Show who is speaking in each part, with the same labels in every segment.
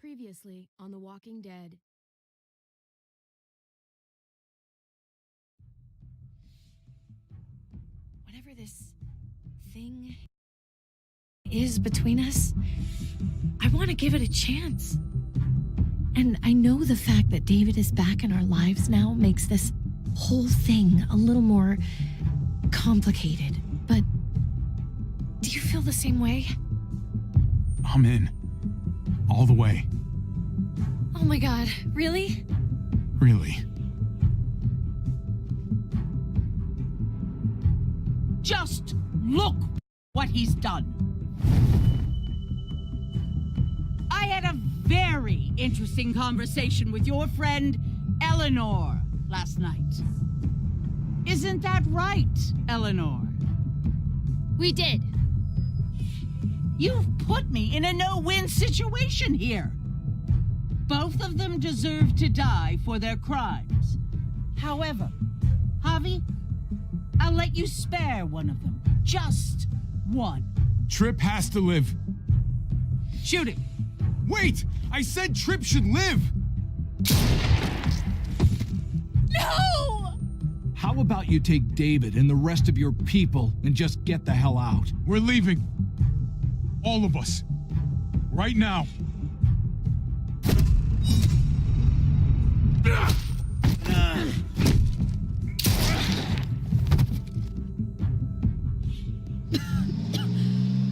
Speaker 1: Previously on The Walking Dead. Whatever this thing is between us, I want to give it a chance. And I know the fact that David is back in our lives now makes this whole thing a little more complicated. But do you feel the same way?
Speaker 2: I'm in. All the way.
Speaker 1: Oh my God, really?
Speaker 2: Really.
Speaker 3: Just look what he's done. I had a very interesting conversation with your friend Eleanor last night. Isn't that right, Eleanor?
Speaker 1: We did.
Speaker 3: You've put me in a no-win situation here. Both of them deserve to die for their crimes. However, Javi, I'll let you spare one of them. Just one.
Speaker 2: Tripp has to live.
Speaker 3: Shoot him.
Speaker 2: Wait! I said Tripp should live!
Speaker 3: No!
Speaker 4: How about you take David and the rest of your people and just get the hell out?
Speaker 2: We're leaving. All of us. Right now.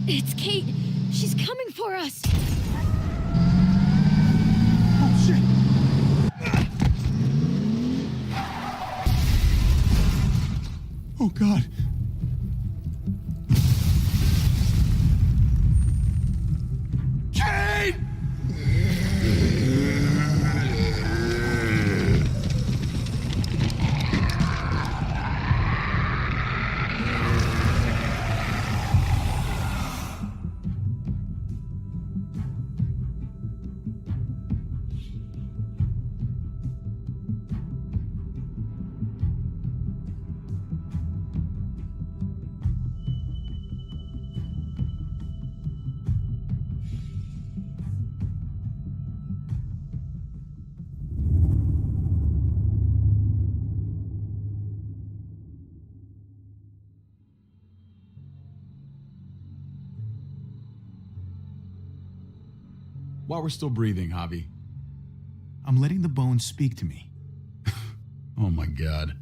Speaker 1: It's Kate. She's coming for us.
Speaker 2: Oh, shit! Oh, God. Kate!
Speaker 5: While we're still breathing, Javi.
Speaker 2: I'm letting the bones speak to me.
Speaker 5: Oh my God.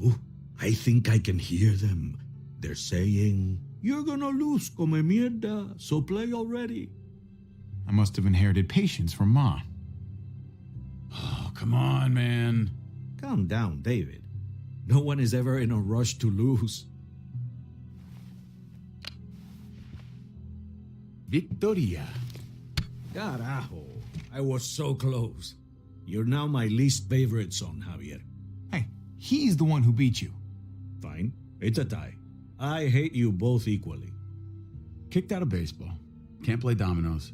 Speaker 6: Oh, I think I can hear them. They're saying, "You're gonna lose, come mierda, so play already."
Speaker 2: I must have inherited patience from Ma.
Speaker 5: Oh, come on, man.
Speaker 6: Calm down, David. No one is ever in a rush to lose.
Speaker 5: Victoria.
Speaker 6: Carajo, I was so close. You're now my least favorite son, Javier.
Speaker 2: Hey, he's the one who beat you.
Speaker 6: Fine, it's a tie. I hate you both equally.
Speaker 5: Kicked out of baseball. Can't play dominoes.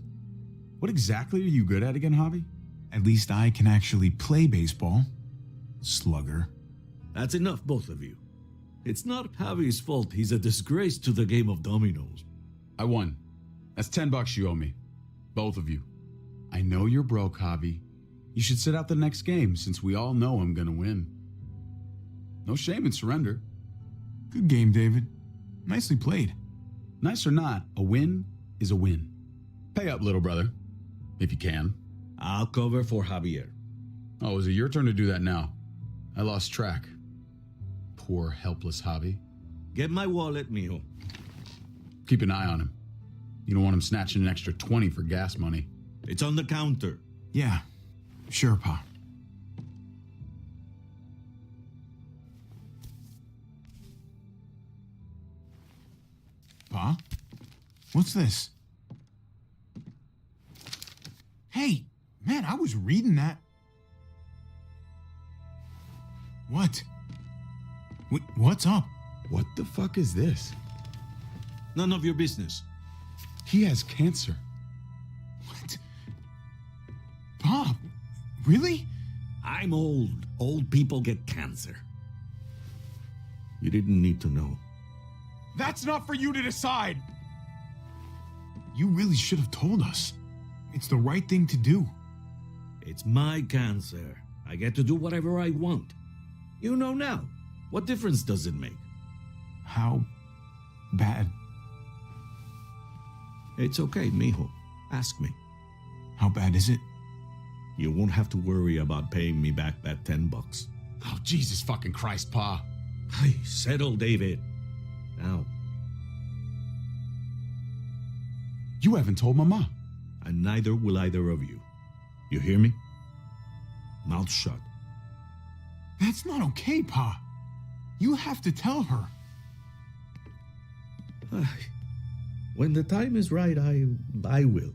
Speaker 5: What exactly are you good at again, Javi?
Speaker 2: At least I can actually play baseball. Slugger.
Speaker 6: That's enough, both of you. It's not Javi's fault he's a disgrace to the game of dominoes.
Speaker 5: I won. That's $10 you owe me. Both of you. I know you're broke, Javi. You should sit out the next game since we all know I'm gonna win. No shame in surrender.
Speaker 2: Good game, David. Nicely played.
Speaker 5: Nice or not, a win is a win. Pay up, little brother. If you can.
Speaker 6: I'll cover for Javier.
Speaker 5: Oh, is it your turn to do that now? I lost track. Poor, helpless Javi.
Speaker 6: Get my wallet, mijo.
Speaker 5: Keep an eye on him. You don't want him snatching an extra 20 for gas money.
Speaker 6: It's on the counter.
Speaker 2: Yeah, sure, Pa. Pa? What's this? Hey, man, I was reading that. What? What's up?
Speaker 5: What the fuck is this?
Speaker 6: None of your business.
Speaker 5: He has cancer.
Speaker 2: What? Pa, really?
Speaker 6: I'm old. Old people get cancer. You didn't need to know.
Speaker 2: That's not for you to decide. You really should have told us. It's the right thing to do.
Speaker 6: It's my cancer. I get to do whatever I want. You know now. What difference does it make?
Speaker 2: How bad?
Speaker 6: It's okay, mijo. Ask me.
Speaker 2: How bad is it?
Speaker 6: You won't have to worry about paying me back that $10.
Speaker 5: Oh, Jesus fucking Christ, Pa.
Speaker 6: Hey, settle, David. Now,
Speaker 5: You haven't told Mama.
Speaker 6: and neither will either of you. You hear me? Mouth shut.
Speaker 2: That's not okay, Pa. You have to tell her.
Speaker 6: When the time is right, I will.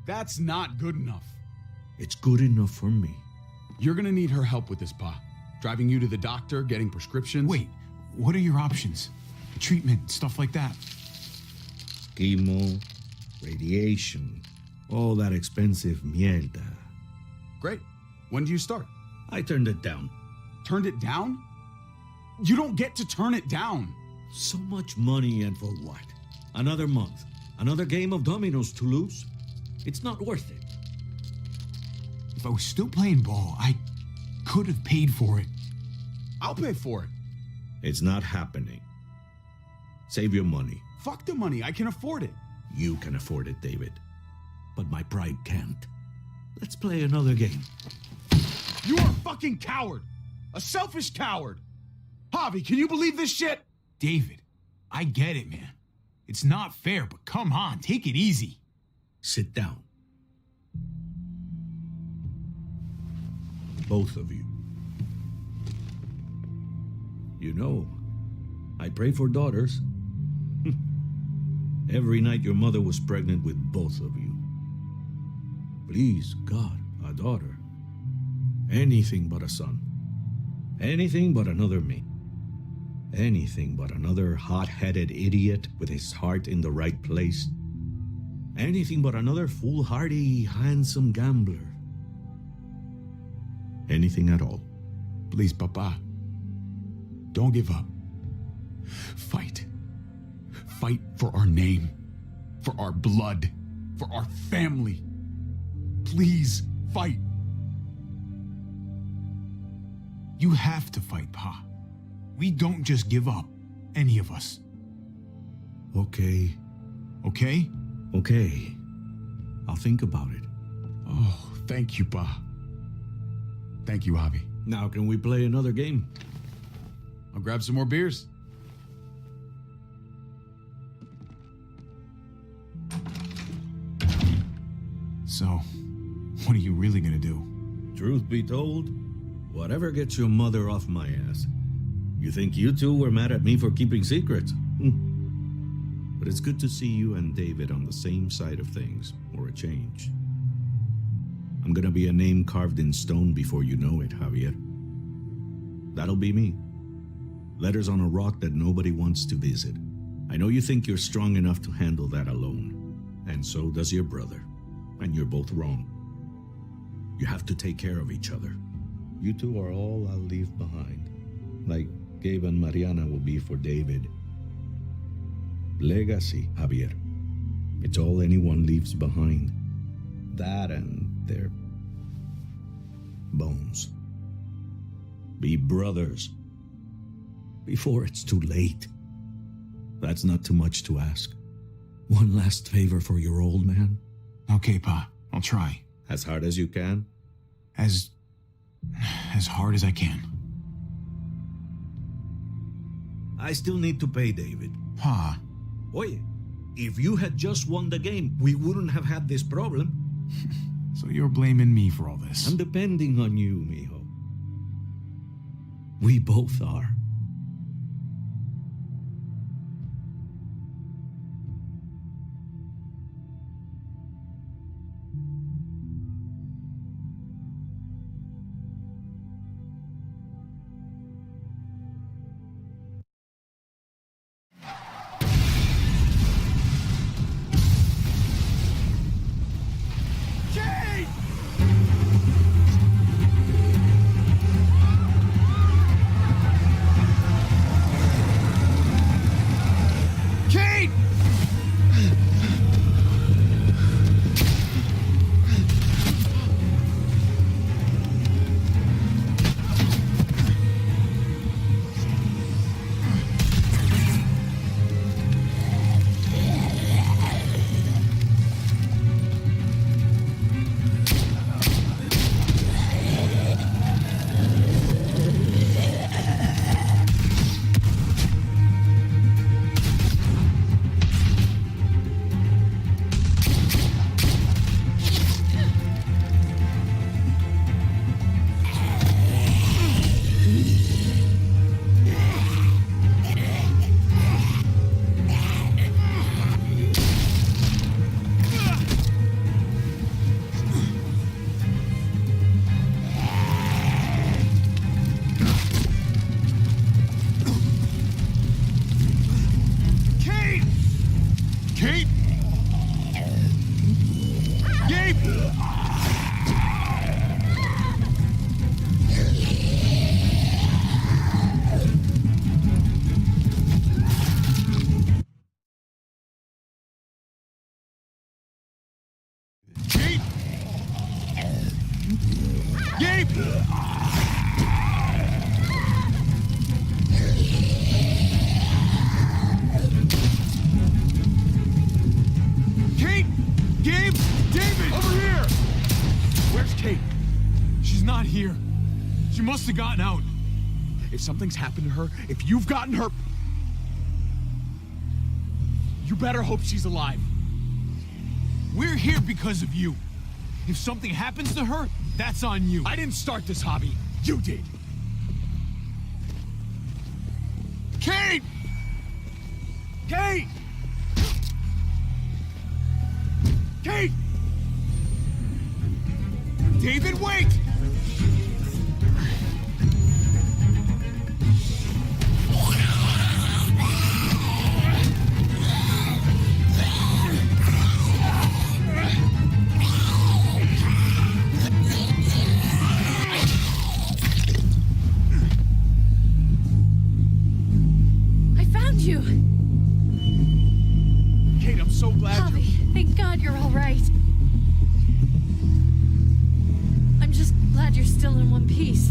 Speaker 5: That's not good enough.
Speaker 6: It's good enough for me.
Speaker 5: You're gonna need her help with this, Pa. Driving you to the doctor, getting prescriptions.
Speaker 2: Wait, what are your options? Treatment, stuff like that.
Speaker 6: Chemo, radiation, all that expensive mierda.
Speaker 5: Great. When do you start?
Speaker 6: I turned it down.
Speaker 5: Turned it down? You don't get to turn it down.
Speaker 6: So much money, and for what? Another month. Another game of dominoes to lose? It's not worth it.
Speaker 2: If I was still playing ball, I could have paid for it.
Speaker 5: I'll pay for it.
Speaker 6: It's not happening. Save your money.
Speaker 5: Fuck the money. I can afford it.
Speaker 6: You can afford it, David. But my pride can't. Let's play another game.
Speaker 5: You are a fucking coward. A selfish coward. Javi, can you believe this shit?
Speaker 2: David, I get it, man. It's not fair, but come on, take it easy.
Speaker 6: Sit down. Both of you. You know, I pray for daughters. Every night your mother was pregnant with both of you. Please, God, a daughter. Anything but a son. Anything but another me. Anything but another hot-headed idiot with his heart in the right place. Anything but another foolhardy, handsome gambler. Anything at all.
Speaker 2: Please, Papa. Don't give up.
Speaker 5: Fight. Fight for our name. For our blood. For our family. Please, fight.
Speaker 2: You have to fight, Pa. We don't just give up, any of us.
Speaker 6: Okay.
Speaker 2: Okay?
Speaker 6: Okay. I'll think about it.
Speaker 5: Oh, thank you, Pa. Thank you, Javi.
Speaker 6: Now can we play another game?
Speaker 5: I'll grab some more beers.
Speaker 2: So, what are you really gonna do?
Speaker 6: Truth be told, whatever gets your mother off my ass. You think you two were mad at me for keeping secrets? But it's good to see you and David on the same side of things, for a change. I'm gonna be a name carved in stone before you know it, Javier. That'll be me. Letters on a rock that nobody wants to visit. I know you think you're strong enough to handle that alone, and so does your brother. And you're both wrong. You have to take care of each other. You two are all I'll leave behind, like Gabe and Mariana will be for David. Legacy, Javier. It's all anyone leaves behind. That and their bones. Be brothers before it's too late. That's not too much to ask. One last favor for your old man.
Speaker 2: Okay, Pa. I'll try.
Speaker 6: As hard as you can.
Speaker 2: As hard as I can.
Speaker 6: I still need to pay David.
Speaker 2: Pa.
Speaker 6: Oye, if you had just won the game, we wouldn't have had this problem.
Speaker 2: So you're blaming me for all this?
Speaker 6: I'm depending on you, mijo. We both are.
Speaker 2: Gabe! Gabe! Kate! Gabe! David!
Speaker 5: Over here! Where's Kate?
Speaker 2: She's not here. She must have gotten out.
Speaker 5: If something's happened to her, if you've gotten her, you better hope she's alive.
Speaker 2: We're here because of you. If something happens to her, that's on you.
Speaker 5: I didn't start this hobby. You did.
Speaker 2: Kate!
Speaker 5: Kate! Kate!
Speaker 2: David, wait!
Speaker 1: I found you.
Speaker 5: Kate, I'm so glad
Speaker 1: Javi, thank God you're all right. I'm just glad you're still in one piece.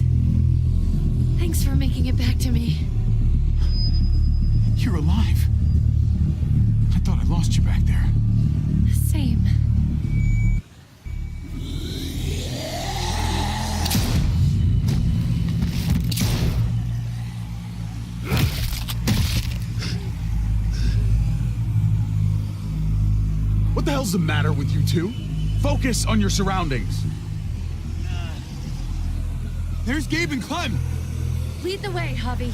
Speaker 1: Thanks for making it back to me.
Speaker 2: You're alive. I thought I lost you back there.
Speaker 1: Same.
Speaker 5: What the hell's the matter with you two? Focus on your surroundings.
Speaker 2: There's Gabe and Clem.
Speaker 1: Lead the way, Javi.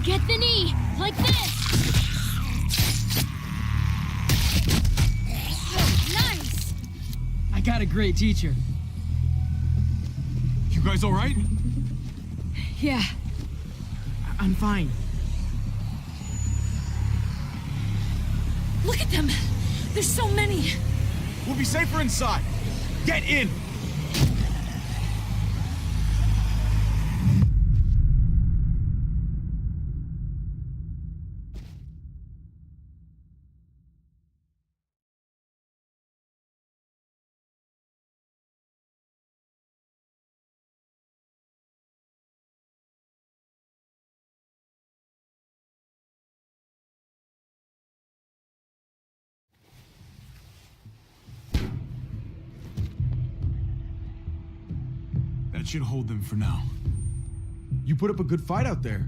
Speaker 1: Get the knee, like this. Nice.
Speaker 7: I got a great teacher.
Speaker 2: You guys all right?
Speaker 1: Yeah.
Speaker 7: I'm fine.
Speaker 1: Look at them. There's so many.
Speaker 5: We'll be safer inside. Get in!
Speaker 2: That should hold them for now.
Speaker 5: You put up a good fight out there.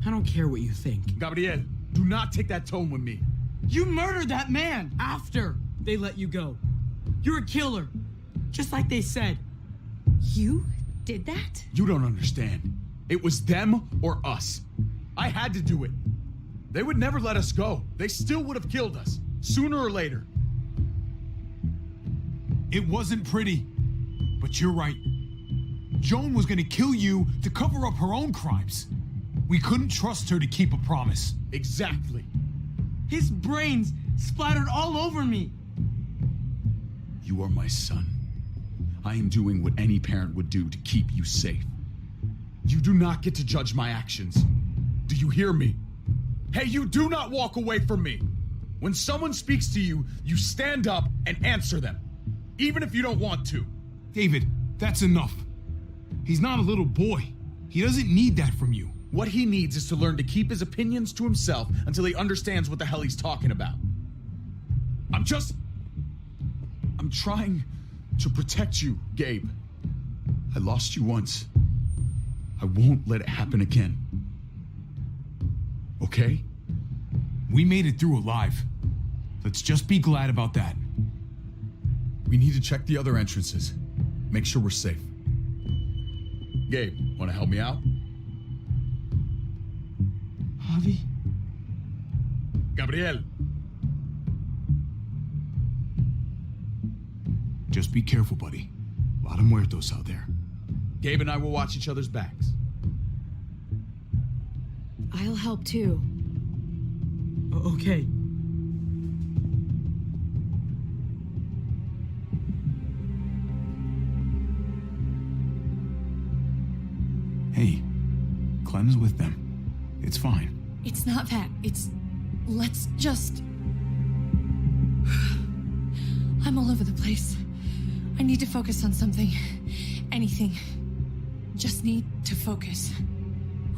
Speaker 7: I don't care what you think.
Speaker 5: Gabriel, do not take that tone with me.
Speaker 7: You murdered that man after they let you go. You're a killer, just like they said.
Speaker 1: You did that?
Speaker 5: You don't understand. It was them or us. I had to do it. They would never let us go. They still would have killed us, sooner or later.
Speaker 2: It wasn't pretty, but you're right. Joan was gonna kill you to cover up her own crimes. We couldn't trust her to keep a promise.
Speaker 5: Exactly.
Speaker 7: His brains splattered all over me.
Speaker 5: You are my son. I am doing what any parent would do to keep you safe. You do not get to judge my actions. Do you hear me? Hey, you do not walk away from me. When someone speaks to you, you stand up and answer them, even if you don't want to.
Speaker 2: David, that's enough. He's not a little boy. He doesn't need that from you.
Speaker 5: What he needs is to learn to keep his opinions to himself until he understands what the hell he's talking about. I'm trying to protect you, Gabe. I lost you once. I won't let it happen again. Okay?
Speaker 2: We made it through alive. Let's just be glad about that.
Speaker 5: We need to check the other entrances. Make sure we're safe. Gabe, want to help me out?
Speaker 7: Javi?
Speaker 5: Gabriel.
Speaker 2: Just be careful, buddy. A lot of muertos out there.
Speaker 5: Gabe and I will watch each other's backs.
Speaker 1: I'll help too.
Speaker 7: Okay.
Speaker 2: Hey, Clem's with them. It's fine.
Speaker 1: It's not that. It's. Let's just. I'm all over the place. I need to focus on something. Anything. Just need to focus.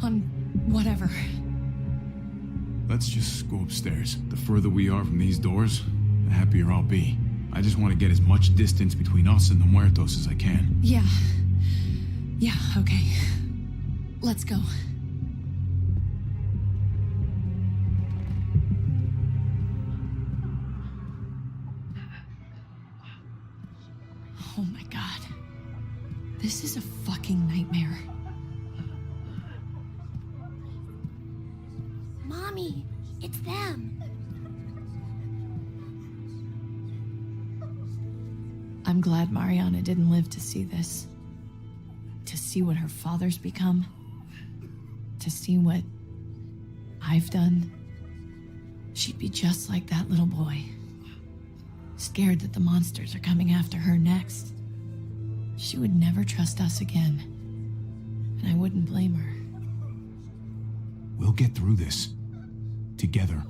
Speaker 1: On whatever.
Speaker 2: Let's just go upstairs. The further we are from these doors, the happier I'll be. I just want to get as much distance between us and the muertos as I can.
Speaker 1: Yeah. Yeah, okay. Let's go. Oh my god. This is a fucking nightmare.
Speaker 8: Mommy, it's them.
Speaker 1: I'm glad Mariana didn't live to see this. To see what her father's become. To see what I've done. She'd be just like that little boy. Scared that the monsters are coming after her next. She would never trust us again. And I wouldn't blame her.
Speaker 2: We'll get through this. Together.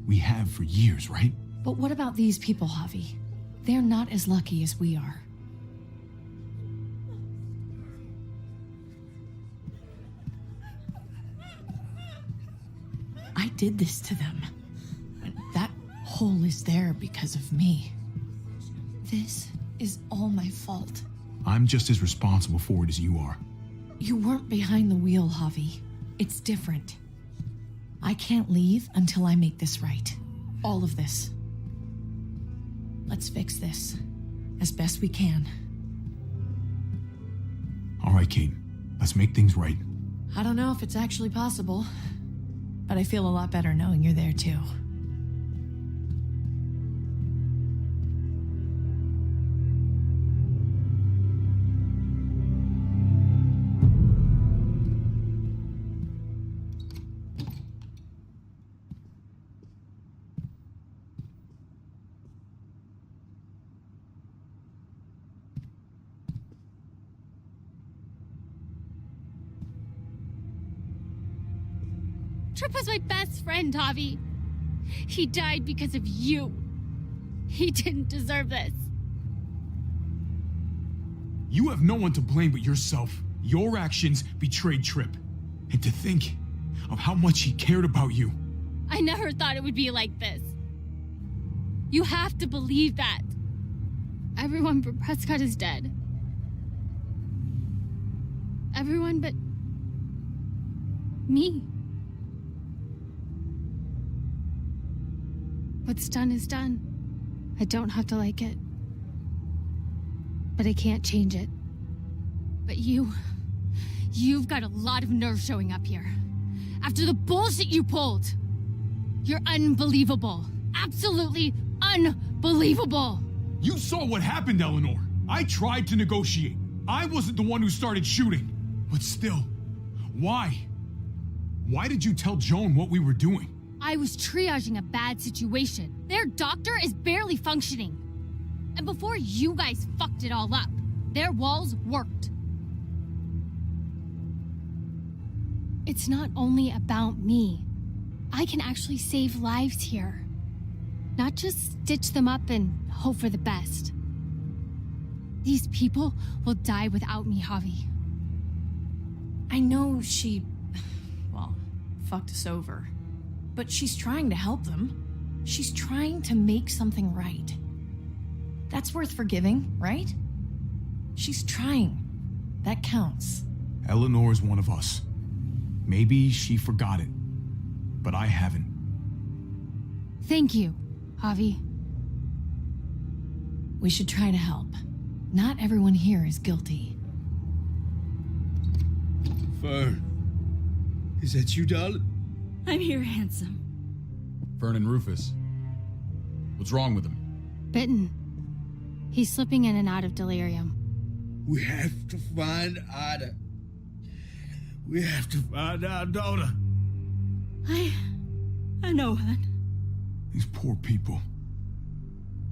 Speaker 2: We have for years, right?
Speaker 1: But what about these people, Javi? They're not as lucky as we are. I did this to them. That hole is there because of me. This is all my fault.
Speaker 2: I'm just as responsible for it as you are.
Speaker 1: You weren't behind the wheel, Javi. It's different. I can't leave until I make this right. All of this. Let's fix this. As best we can.
Speaker 2: All right, Kate. Let's make things right.
Speaker 1: I don't know if it's actually possible, but I feel a lot better knowing you're there too.
Speaker 8: Trip was my best friend, Javi. He died because of you. He didn't deserve this.
Speaker 2: You have no one to blame but yourself. Your actions betrayed Trip. And to think of how much he cared about you.
Speaker 8: I never thought it would be like this. You have to believe that. Everyone but Prescott is dead. Everyone but me. What's done is done. I don't have to like it. But I can't change it. But you've got a lot of nerve showing up here. After the bullshit you pulled. You're unbelievable. Absolutely unbelievable.
Speaker 2: You saw what happened, Eleanor. I tried to negotiate. I wasn't the one who started shooting. But still, why? Why did you tell Joan what we were doing?
Speaker 8: I was triaging a bad situation. Their doctor is barely functioning. And before you guys fucked it all up, their walls worked. It's not only about me. I can actually save lives here. Not just stitch them up and hope for the best. These people will die without me, Javi.
Speaker 1: I know she, well, fucked us over. But she's trying to help them. She's trying to make something right. That's worth forgiving, right? She's trying. That counts.
Speaker 2: Eleanor's one of us. Maybe she forgot it, but I haven't.
Speaker 8: Thank you, Javi.
Speaker 1: We should try to help. Not everyone here is guilty.
Speaker 6: Fern. Is that you, darling?
Speaker 9: I'm here, handsome.
Speaker 5: Fern and Rufus. What's wrong with him?
Speaker 8: Bitten. He's slipping in and out of delirium.
Speaker 6: We have to find Ada. We have to find our daughter.
Speaker 9: I know, hon.
Speaker 2: These poor people.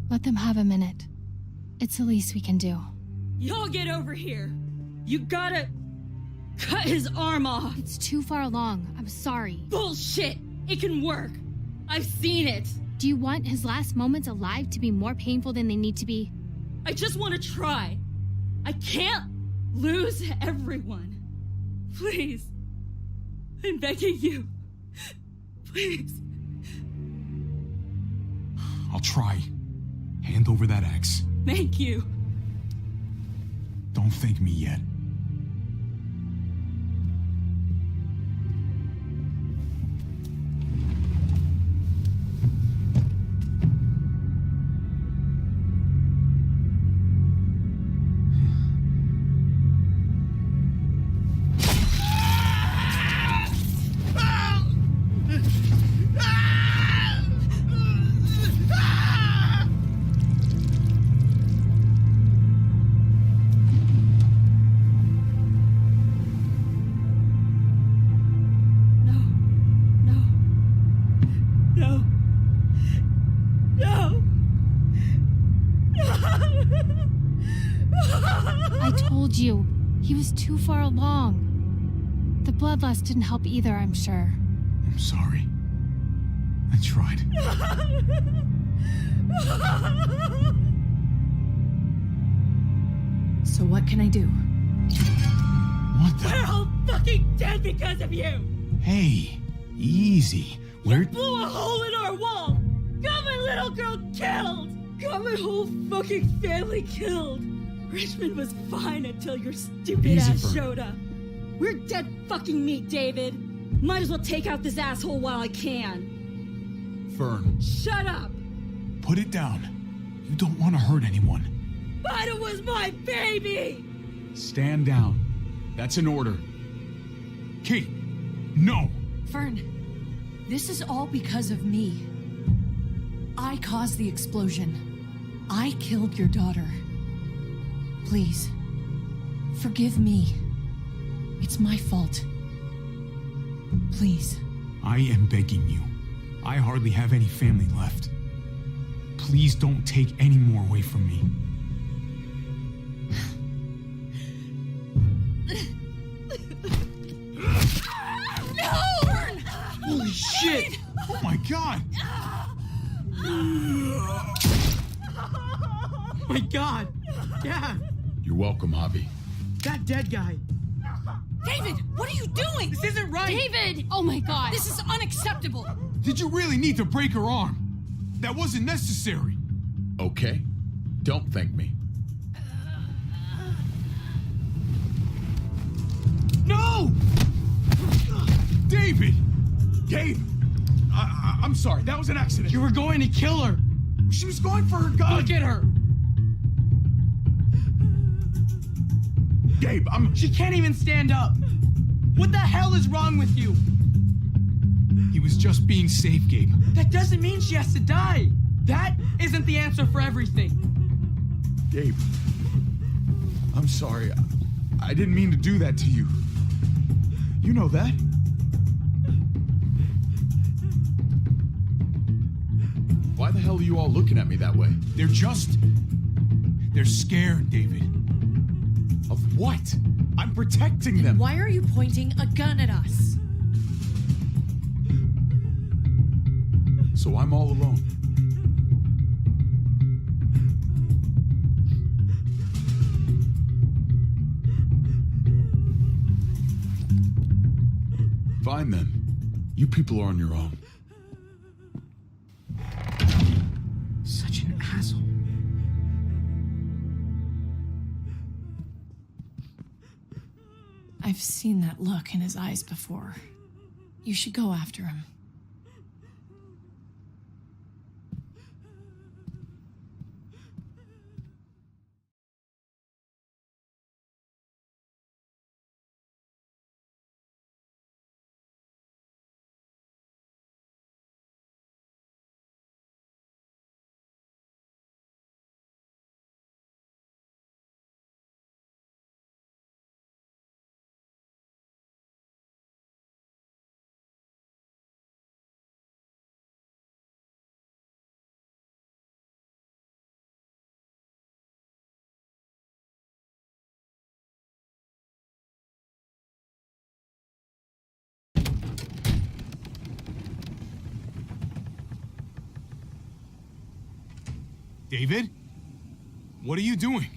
Speaker 8: Let them have a minute. It's the least we can do.
Speaker 9: Y'all get over here. You gotta cut his arm off.
Speaker 8: It's too far along. I'm sorry.
Speaker 9: Bullshit. It can work. I've seen it.
Speaker 8: Do you want his last moments alive to be more painful than they need to be?
Speaker 9: I just want to try. I can't lose everyone. Please. I'm begging you. Please.
Speaker 2: I'll try. Hand over that axe.
Speaker 9: Thank you.
Speaker 2: Don't thank me yet.
Speaker 8: I told you, he was too far along. The bloodlust didn't help either, I'm sure.
Speaker 2: I'm sorry. I tried.
Speaker 1: So what can I do?
Speaker 2: What the?
Speaker 9: We're all fucking dead because of you.
Speaker 2: Hey, easy.
Speaker 9: You blew a hole in our wall. Got my little girl killed. Got my whole fucking family killed. Richmond was fine until your stupid
Speaker 2: Easy,
Speaker 9: ass
Speaker 2: Fern.
Speaker 9: showed up. We're dead fucking meat, David. Might as well take out this asshole while I can.
Speaker 2: Fern,
Speaker 9: Shut up.
Speaker 2: put it down. You don't want to hurt anyone.
Speaker 9: But it was my baby.
Speaker 5: Stand down. That's an order.
Speaker 2: Kate, no.
Speaker 1: Fern, this is all because of me. I caused the explosion. I killed your daughter. Please, forgive me. It's my fault. Please.
Speaker 2: I am begging you. I hardly have any family left. Please don't take any more away from me.
Speaker 7: Holy shit!
Speaker 2: Oh my god!
Speaker 7: Oh my god! Yeah,
Speaker 5: You're welcome, Javi.
Speaker 7: that dead guy.
Speaker 1: David, what are you doing?
Speaker 7: This isn't right!
Speaker 8: David! Oh my god!
Speaker 1: This is unacceptable.
Speaker 2: Did you really need to break her arm? That wasn't necessary.
Speaker 5: Okay? Don't thank me.
Speaker 2: No! David!
Speaker 5: Gabe! I'm sorry, that was an accident.
Speaker 7: You were going to kill her!
Speaker 5: She was going for her gun.
Speaker 7: Look at her!
Speaker 5: Gabe,
Speaker 7: She can't even stand up! What the hell is wrong with you?
Speaker 2: He was just being safe, Gabe.
Speaker 7: That doesn't mean she has to die! That isn't the answer for everything!
Speaker 5: Gabe. I'm sorry. I didn't mean to do that to you. You know that. Why the hell are you all looking at me that way?
Speaker 2: They're scared, David.
Speaker 5: Of what? I'm protecting them.
Speaker 1: Why are you pointing a gun at us?
Speaker 5: So I'm all alone. Fine then. You people are on your own.
Speaker 7: Such an asshole.
Speaker 1: I've seen that look in his eyes before. You should go after him.
Speaker 2: David? What are you doing?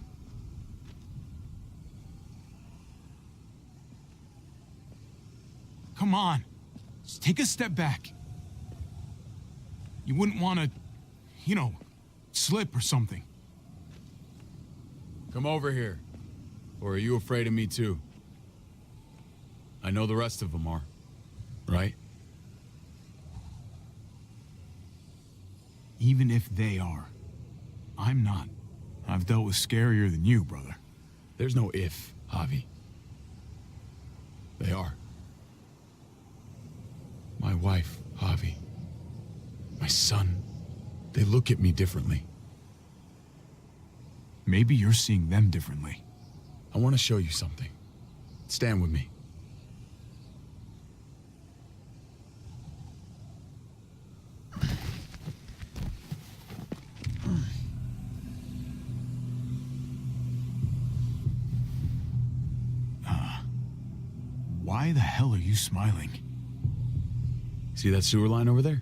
Speaker 2: Come on. Just take a step back. You wouldn't want to, slip or something.
Speaker 5: Come over here. Or are you afraid of me too? I know the rest of them are. Right?
Speaker 2: Even if they are, I'm not. I've dealt with scarier than you, brother.
Speaker 5: There's no if, Javi. They are. My wife, Javi. My son. They look at me differently.
Speaker 2: Maybe you're seeing them differently.
Speaker 5: I want to show you something. Stand with me.
Speaker 2: Why the hell are you smiling?
Speaker 5: See that sewer line over there?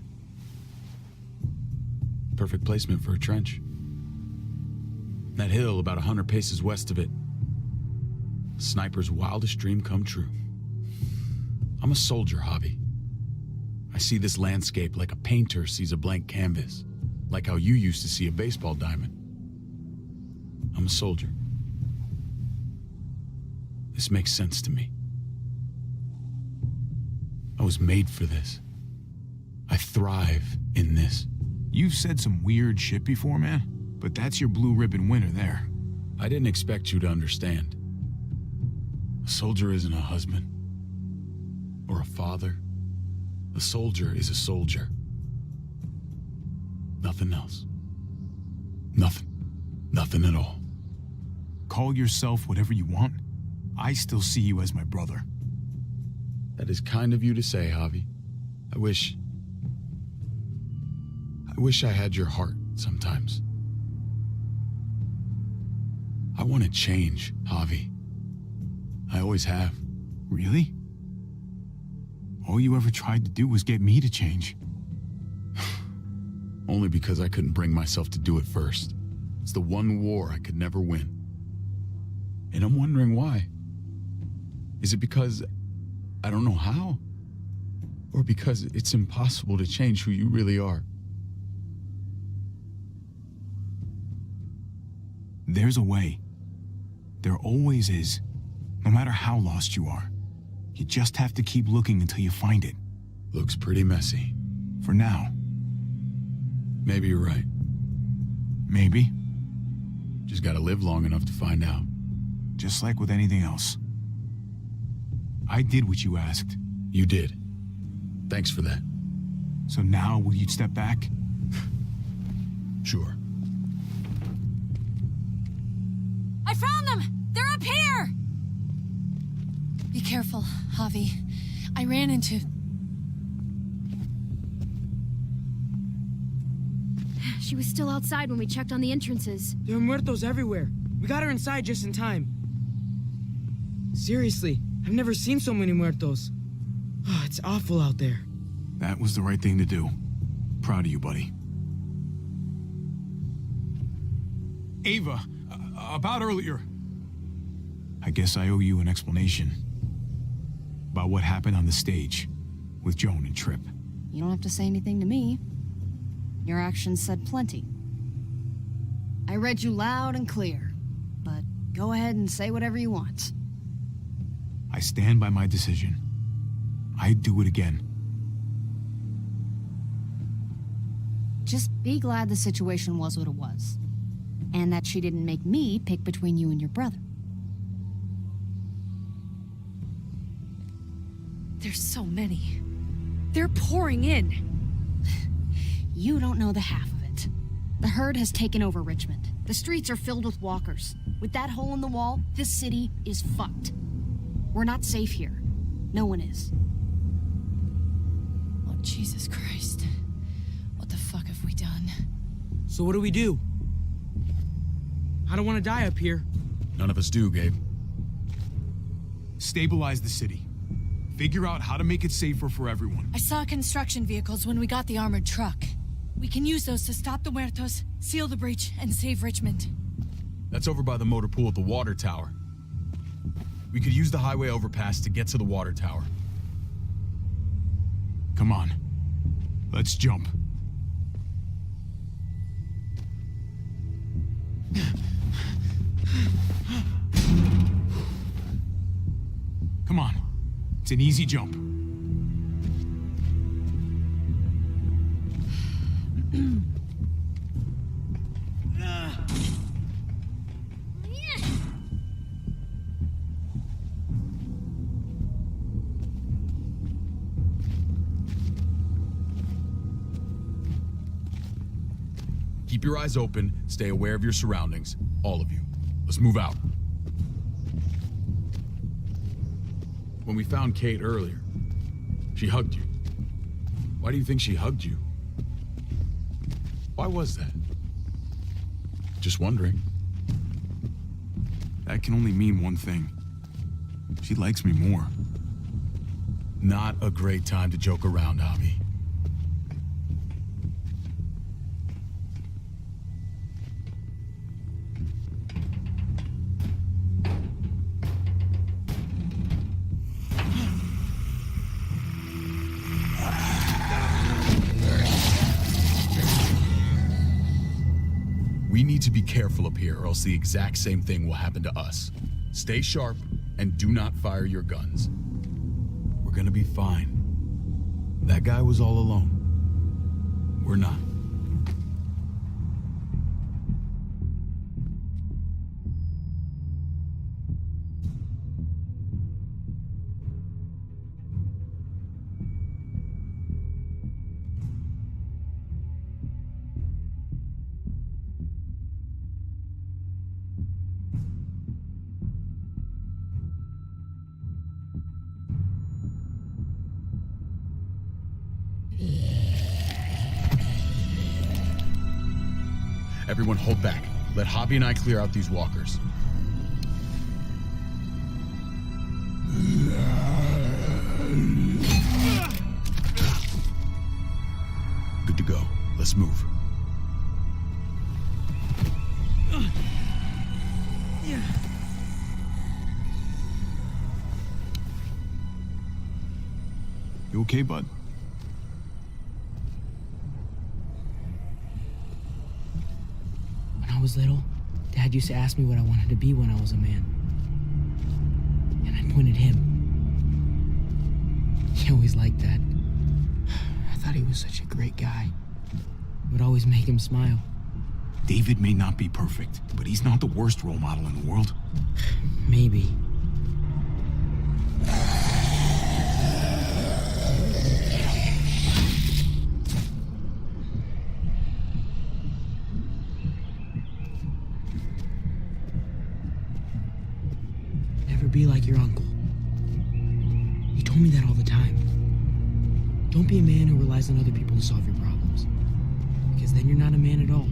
Speaker 5: Perfect placement for a trench. That hill about 100 paces west of it. Sniper's wildest dream come true. I'm a soldier, Javi. I see this landscape like a painter sees a blank canvas. Like how you used to see a baseball diamond. I'm a soldier. This makes sense to me. I was made for this. I thrive in this.
Speaker 2: You've said some weird shit before, man, but that's your blue ribbon winner there.
Speaker 5: I didn't expect you to understand. A soldier isn't a husband or a father. A soldier is a soldier. Nothing else. Nothing. Nothing at all.
Speaker 2: Call yourself whatever you want. I still see you as my brother.
Speaker 5: That is kind of you to say, Javi. I wish I had your heart sometimes. I want to change, Javi. I always have.
Speaker 2: Really? All you ever tried to do was get me to change.
Speaker 5: Only because I couldn't bring myself to do it first. It's the one war I could never win. And I'm wondering why. Is it because I don't know how? Or because it's impossible to change who you really are?
Speaker 2: There's a way. There always is. No matter how lost you are. You just have to keep looking until you find it.
Speaker 5: Looks pretty messy.
Speaker 2: For now.
Speaker 5: Maybe you're right.
Speaker 2: Maybe.
Speaker 5: Just gotta live long enough to find out.
Speaker 2: Just like with anything else. I did what you asked.
Speaker 5: You did. Thanks for that.
Speaker 2: So now, will you step back?
Speaker 5: Sure.
Speaker 1: I found them! They're up here! Be careful, Javi. I ran into...
Speaker 8: She was still outside when we checked on the entrances.
Speaker 7: There are muertos everywhere. We got her inside just in time. Seriously, I've never seen so many muertos. Oh, it's awful out there.
Speaker 2: That was the right thing to do. Proud of you, buddy. Ava, about earlier. I guess I owe you an explanation. About what happened on the stage with Joan and Tripp.
Speaker 10: You don't have to say anything to me. Your actions said plenty. I read you loud and clear, but go ahead and say whatever you want.
Speaker 2: I stand by my decision. I'd do it again.
Speaker 10: Just be glad the situation was what it was. And that she didn't make me pick between you and your brother.
Speaker 1: There's so many. They're pouring in.
Speaker 10: You don't know the half of it. The herd has taken over Richmond. The streets are filled with walkers. With that hole in the wall, this city is fucked. We're not safe here. No one is.
Speaker 1: Oh, Jesus Christ. What the fuck have we done?
Speaker 7: So what do? I don't want to die up here.
Speaker 5: None of us do, Gabe.
Speaker 2: Stabilize the city. Figure out how to make it safer for everyone.
Speaker 1: I saw construction vehicles when we got the armored truck. We can use those to stop the Muertos, seal the breach, and save Richmond.
Speaker 5: That's over by the motor pool at the water tower. We could use the highway overpass to get to the water tower.
Speaker 2: Come on. Let's jump. Come on. It's an easy jump.
Speaker 5: Keep your eyes open, stay aware of your surroundings. All of you. Let's move out. When we found Kate earlier, she hugged you. Why do you think she hugged you? Why was that? Just wondering.
Speaker 2: That can only mean one thing. She likes me more.
Speaker 5: Not a great time to joke around, Javi. We need to be careful up here, or else the exact same thing will happen to us. Stay sharp, and do not fire your guns. We're gonna be fine. That guy was all alone. We're not. Everyone hold back. Let Javi and I clear out these walkers. Good to go. Let's move.
Speaker 2: You okay, bud?
Speaker 7: When I was little, Dad used to ask me what I wanted to be when I was a man. And I pointed him. He always liked that. I thought he was such a great guy. It would always make him smile.
Speaker 2: David may not be perfect, but he's not the worst role model in the world.
Speaker 7: Maybe. Never be like your uncle. He told me that all the time. Don't be a man who relies on other people to solve your problems. Because then you're not a man at all.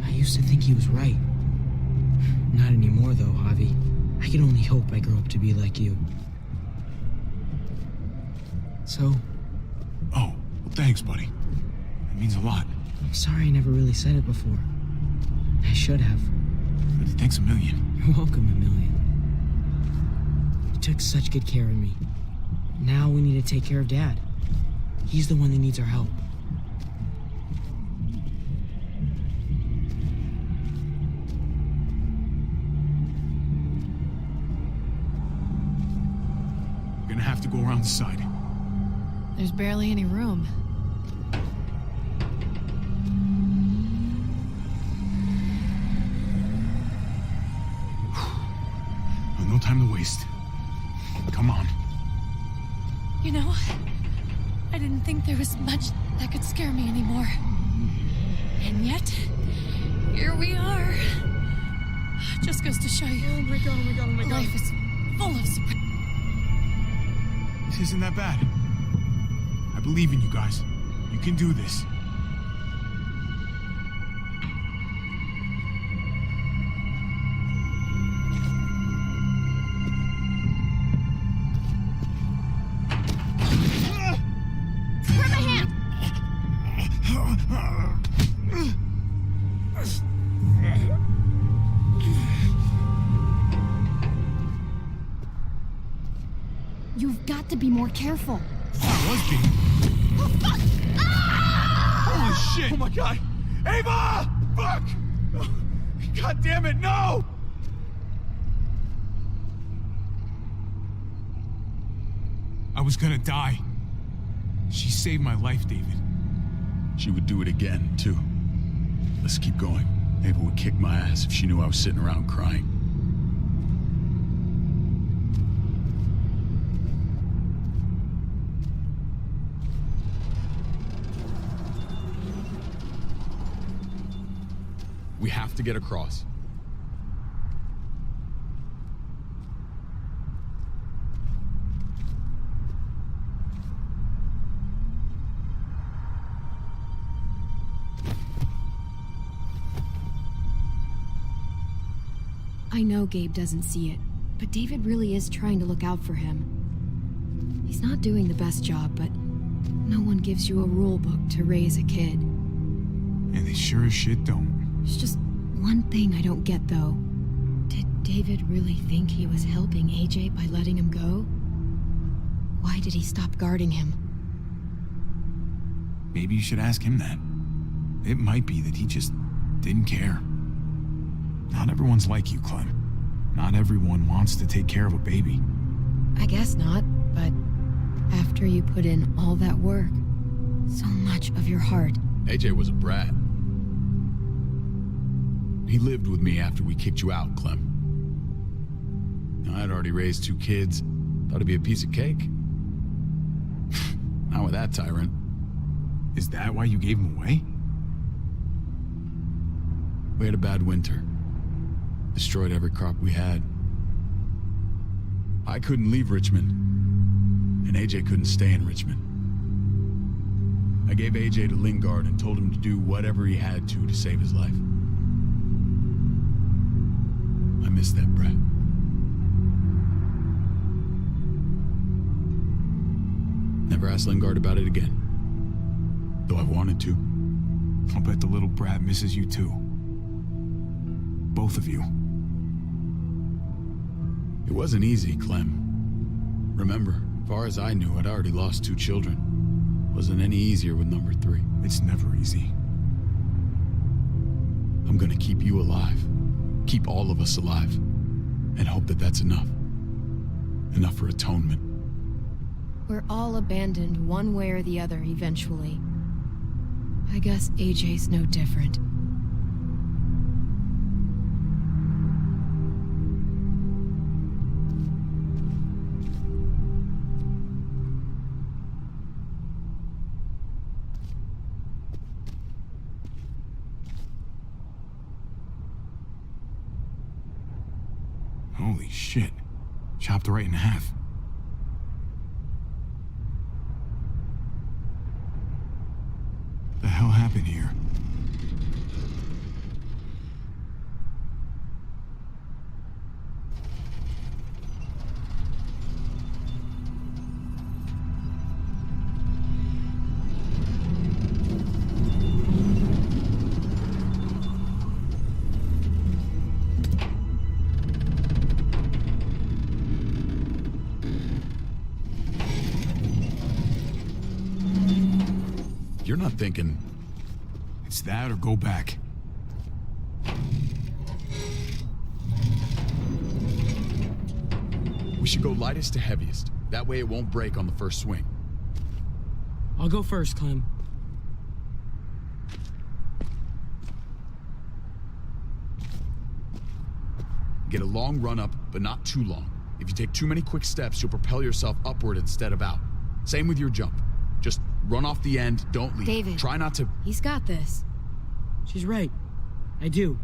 Speaker 7: I used to think he was right. Not anymore, though, Javi. I can only hope I grow up to be like you. So?
Speaker 2: Oh, well, thanks, buddy. That means a lot.
Speaker 7: I'm sorry I never really said it before. I should have.
Speaker 2: But thanks a million.
Speaker 7: You're welcome, a million. You took such good care of me. Now we need to take care of Dad. He's the one that needs our help.
Speaker 2: We're gonna have to go around the side.
Speaker 1: There's barely any room.
Speaker 2: Well, no time to waste. Come on.
Speaker 1: You know, I didn't think there was much that could scare me anymore. And yet, here we are. Just goes to show you.
Speaker 7: Oh my god, oh my god, oh my god.
Speaker 1: Life is full of surprises.
Speaker 2: This isn't that bad. I believe in you guys. You can do this.
Speaker 8: Grab my hand!
Speaker 10: got to be more careful.
Speaker 2: I was being.
Speaker 9: Oh, fuck! Ah!
Speaker 2: Holy shit!
Speaker 11: Oh my god! Ava! Fuck! God damn it, no!
Speaker 2: I was gonna die. She saved my life, David.
Speaker 5: She would do it again, too. Let's keep going. Ava would kick my ass if she knew I was sitting around crying. We have to get across.
Speaker 10: I know Gabe doesn't see it, but David really is trying to look out for him. He's not doing the best job, but no one gives you a rule book to raise a kid.
Speaker 2: And they sure as shit don't.
Speaker 10: There's just one thing I don't get, though. Did David really think he was helping AJ by letting him go? Why did he stop guarding him?
Speaker 2: Maybe you should ask him that. It might be that he just didn't care. Not everyone's like you, Clem. Not everyone wants to take care of a baby.
Speaker 10: I guess not, but after you put in all that work, so much of your heart.
Speaker 5: AJ was a brat. He lived with me after we kicked you out, Clem. I'd already raised 2 kids. Thought it'd be a piece of cake. Not with that tyrant.
Speaker 2: Is that why you gave him away?
Speaker 5: We had a bad winter. Destroyed every crop we had. I couldn't leave Richmond, and AJ couldn't stay in Richmond. I gave AJ to Lingard and told him to do whatever he had to save his life. I miss that brat. Never asked Lingard about it again, though I wanted to.
Speaker 2: I'll bet the little brat misses you too. Both of you.
Speaker 5: It wasn't easy, Clem. Remember, far as I knew, I'd already lost 2 children. Wasn't any easier with number 3.
Speaker 2: It's never easy.
Speaker 5: I'm gonna keep you alive. Keep all of us alive. And hope that that's enough. Enough for atonement.
Speaker 10: We're all abandoned one way or the other eventually. I guess AJ's no different.
Speaker 2: Holy shit. Chopped right in half. The hell happened here?
Speaker 5: You're not thinking...
Speaker 2: It's that or go back.
Speaker 5: We should go lightest to heaviest. That way it won't break on the first swing.
Speaker 7: I'll go first, Clem.
Speaker 5: Get a long run up, but not too long. If you take too many quick steps, you'll propel yourself upward instead of out. Same with your jump. Just run off the end, don't leave.
Speaker 10: David.
Speaker 5: Try not to...
Speaker 10: He's got this.
Speaker 7: She's right. I do.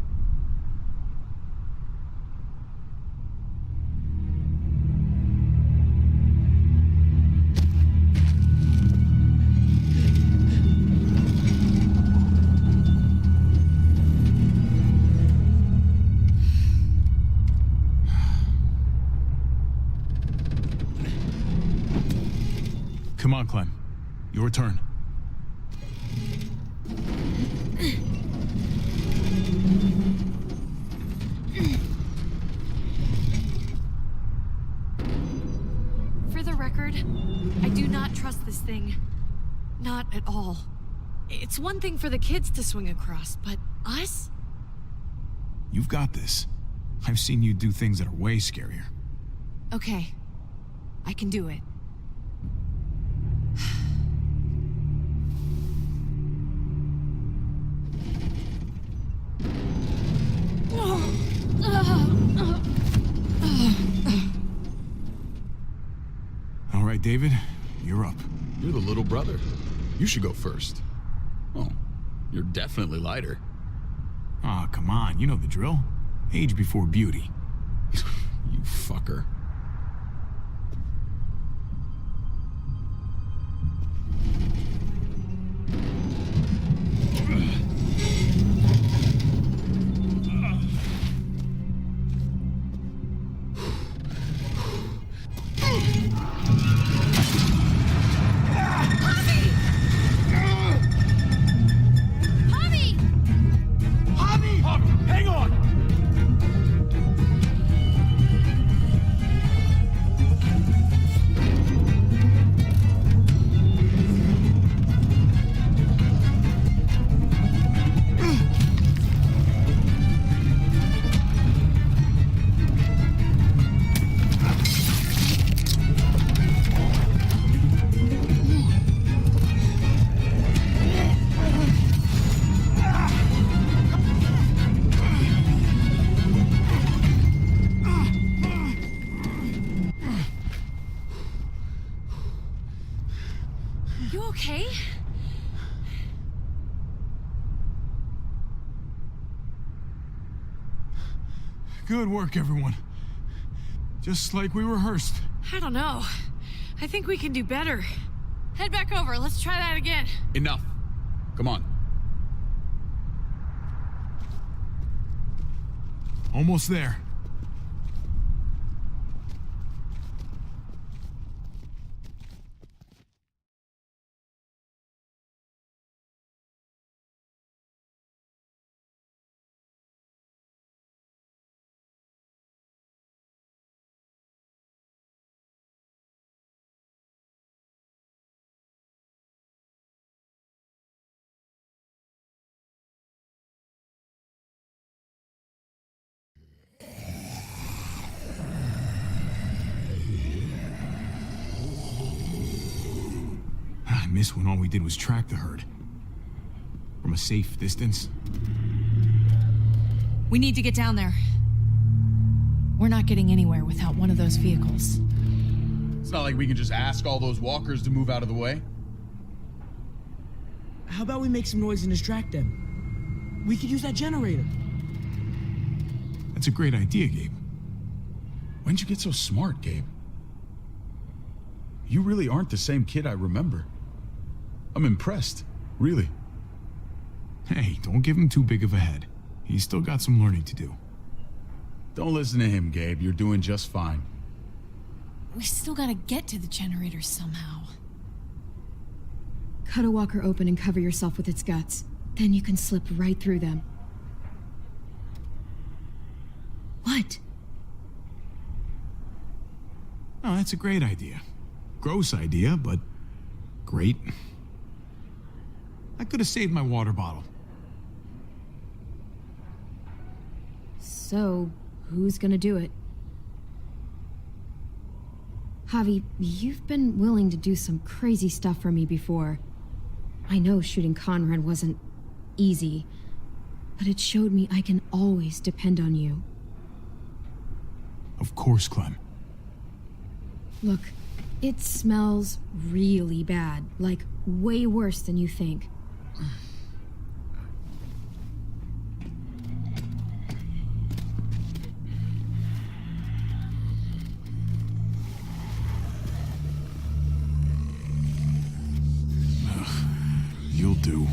Speaker 2: Come on, Clem. Your turn.
Speaker 10: For the record,
Speaker 1: record, I do not trust this thing. Not at all. It's one thing for the kids to swing across, but us?
Speaker 2: You've got this. I've seen you do things that are way scarier.
Speaker 1: Okay. I can do it.
Speaker 2: All right, David, you're up.
Speaker 5: You're the little brother. You should go first. Oh, you're definitely lighter.
Speaker 2: Aw, come on, you know the drill. Age before beauty.
Speaker 5: You fucker.
Speaker 11: Hang on!
Speaker 1: You okay?
Speaker 2: Good work, everyone. Just like we rehearsed.
Speaker 1: I don't know. I think we can do better. Head back over. Let's try that again.
Speaker 5: Enough. Come on.
Speaker 2: Almost there. I miss when all we did was track the herd. From a safe distance.
Speaker 1: We need to get down there. We're not getting anywhere without one of those vehicles.
Speaker 5: It's not like we can just ask all those walkers to move out of the way.
Speaker 7: How about we make some noise and distract them? We could use that generator.
Speaker 2: That's a great idea, Gabe.
Speaker 5: When'd you get so smart, Gabe? You really aren't the same kid I remember. I'm impressed, really.
Speaker 2: Hey, don't give him too big of a head. He's still got some learning to do.
Speaker 5: Don't listen to him, Gabe. You're doing just fine.
Speaker 1: We still gotta get to the generator somehow.
Speaker 8: Cut a walker open and cover yourself with its guts. Then you can slip right through them. What?
Speaker 2: Oh, that's a great idea. Gross idea, but great. I could have saved my water bottle.
Speaker 8: So, who's gonna do it? Javi, you've been willing to do some crazy stuff for me before. I know shooting Conrad wasn't easy, but it showed me I can always depend on you.
Speaker 2: Of course, Clem.
Speaker 8: Look, it smells really bad, like way worse than you think.
Speaker 2: You'll do.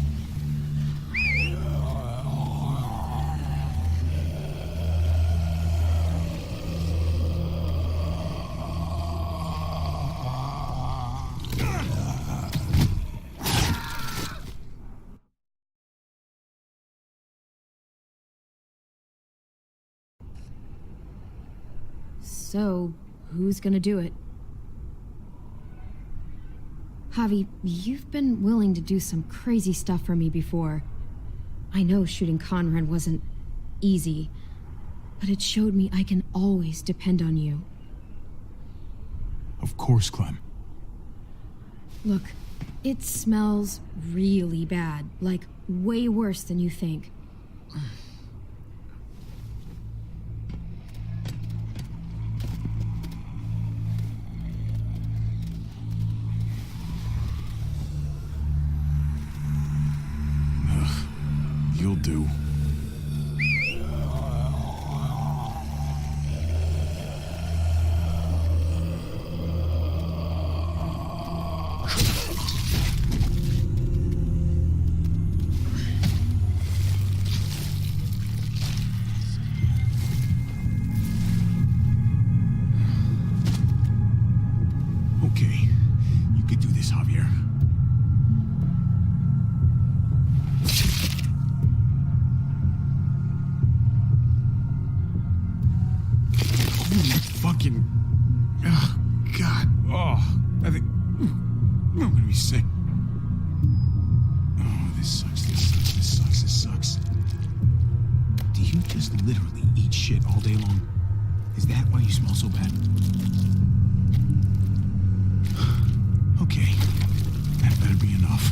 Speaker 8: So, who's gonna do it? Javi, you've been willing to do some crazy stuff for me before. I know shooting Conrad wasn't easy, but it showed me I can always depend on you.
Speaker 2: Of course, Clem.
Speaker 8: Look, it smells really bad, like way worse than you think.
Speaker 2: You'll do. Okay, you could do this, Javier. Fucking... Oh, God. Oh, I think... I'm gonna be sick. Oh, this sucks. Do you just literally eat shit all day long? Is that why you smell so bad? Okay. That better be enough.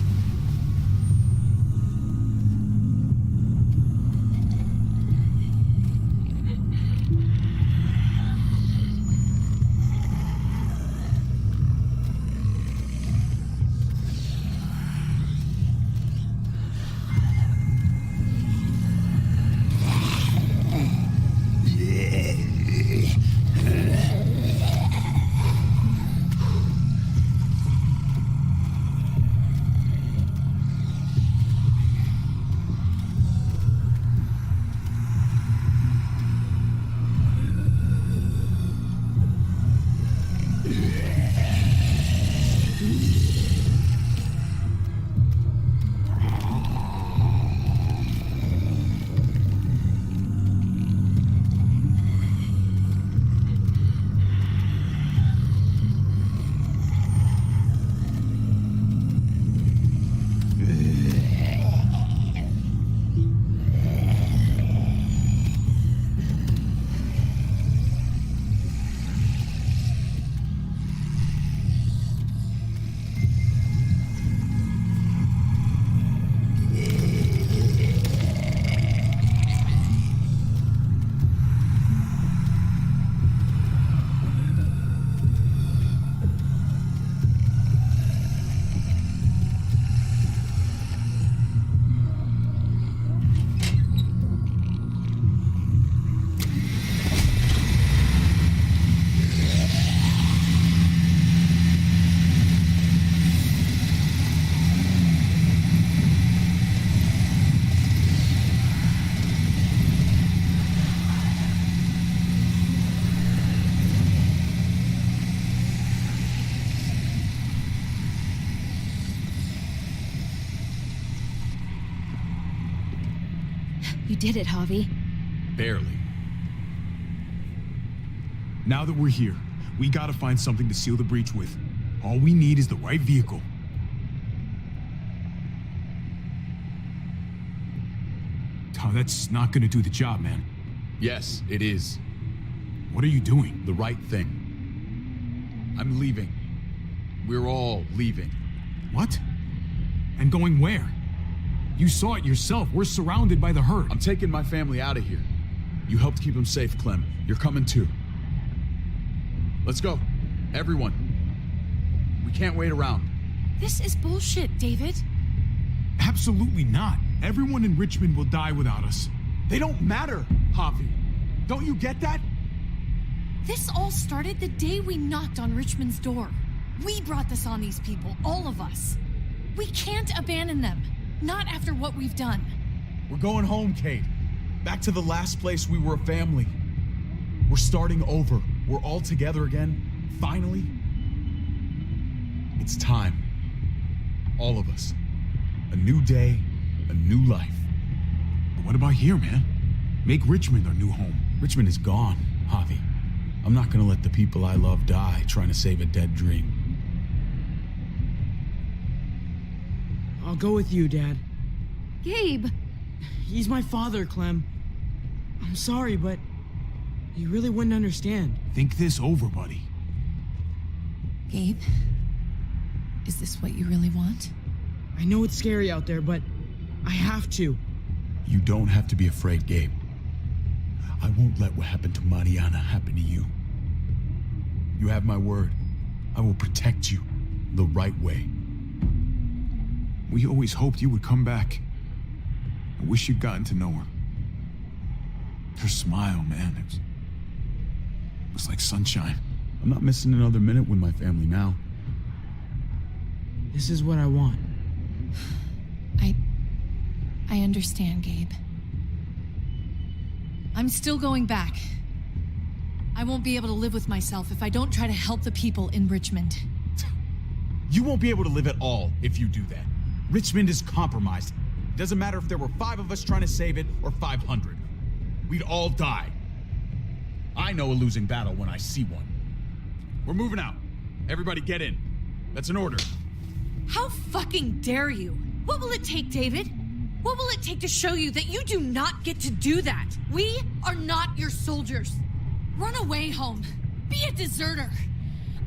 Speaker 8: You did it, Javi.
Speaker 5: Barely.
Speaker 2: Now that we're here, we gotta find something to seal the breach with. All we need is the right vehicle. Oh, that's not gonna do the job, man.
Speaker 5: Yes, it is.
Speaker 2: What are you doing?
Speaker 5: The right thing. I'm leaving. We're all leaving.
Speaker 2: What? And going where? You saw it yourself. We're surrounded by the herd.
Speaker 5: I'm taking my family out of here. You helped keep them safe, Clem. You're coming too. Let's go. Everyone. We can't wait around.
Speaker 1: This is bullshit, David.
Speaker 2: Absolutely not. Everyone in Richmond will die without us.
Speaker 11: They don't matter, Javi. Don't you get that?
Speaker 1: This all started the day we knocked on Richmond's door. We brought this on these people, all of us. We can't abandon them. Not after what we've done.
Speaker 11: We're going home, Kate. Back to the last place we were a family. We're starting over. We're all together again. Finally. It's time. All of us. A new day, a new life.
Speaker 2: But what about here, man? Make Richmond our new home.
Speaker 5: Richmond is gone, Javi. I'm not gonna let the people I love die trying to save a dead dream.
Speaker 7: I'll go with you, Dad.
Speaker 8: Gabe!
Speaker 7: He's my father, Clem. I'm sorry, but you really wouldn't understand.
Speaker 2: Think this over, buddy.
Speaker 1: Gabe, is this what you really want?
Speaker 7: I know it's scary out there, but I have to.
Speaker 11: You don't have to be afraid, Gabe. I won't let what happened to Mariana happen to you. You have my word. I will protect you the right way.
Speaker 2: We always hoped you would come back. I wish you'd gotten to know her. Her smile, man, it was like sunshine.
Speaker 5: I'm not missing another minute with my family now.
Speaker 7: This is what I want.
Speaker 1: I understand, Gabe. I'm still going back. I won't be able to live with myself if I don't try to help the people in Richmond.
Speaker 11: You won't be able to live at all if you do that. Richmond is compromised. Doesn't matter if there were 5 of us trying to save it or 500. We'd all die. I know a losing battle when I see one. We're moving out. Everybody get in. That's an order.
Speaker 1: How fucking dare you? What will it take, David? What will it take to show you that you do not get to do that? We are not your soldiers. Run away home. Be a deserter.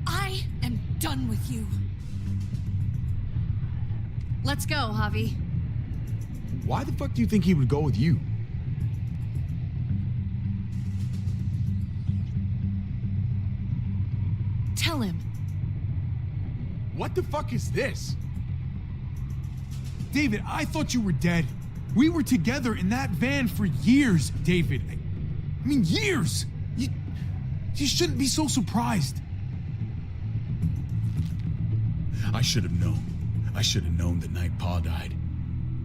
Speaker 1: I am done with you. Let's go, Javi.
Speaker 11: Why the fuck do you think he would go with you?
Speaker 1: Tell him.
Speaker 11: What the fuck is this?
Speaker 2: David, I thought you were dead. We were together in that van for years, David. I mean, years. You shouldn't be so surprised.
Speaker 11: I should have known. I should have known the night Pa died.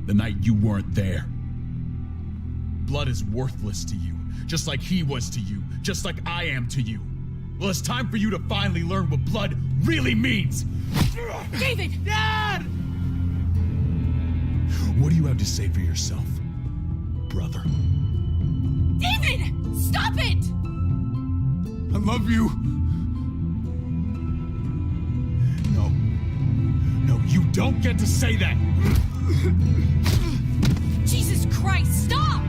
Speaker 11: The night you weren't there. Blood is worthless to you, just like he was to you, just like I am to you. Well, it's time for you to finally learn what blood really means.
Speaker 1: David!
Speaker 11: Dad! What do you have to say for yourself, brother?
Speaker 1: David! Stop it!
Speaker 2: I love you.
Speaker 11: No. No, you don't get to say that!
Speaker 1: Jesus Christ, stop!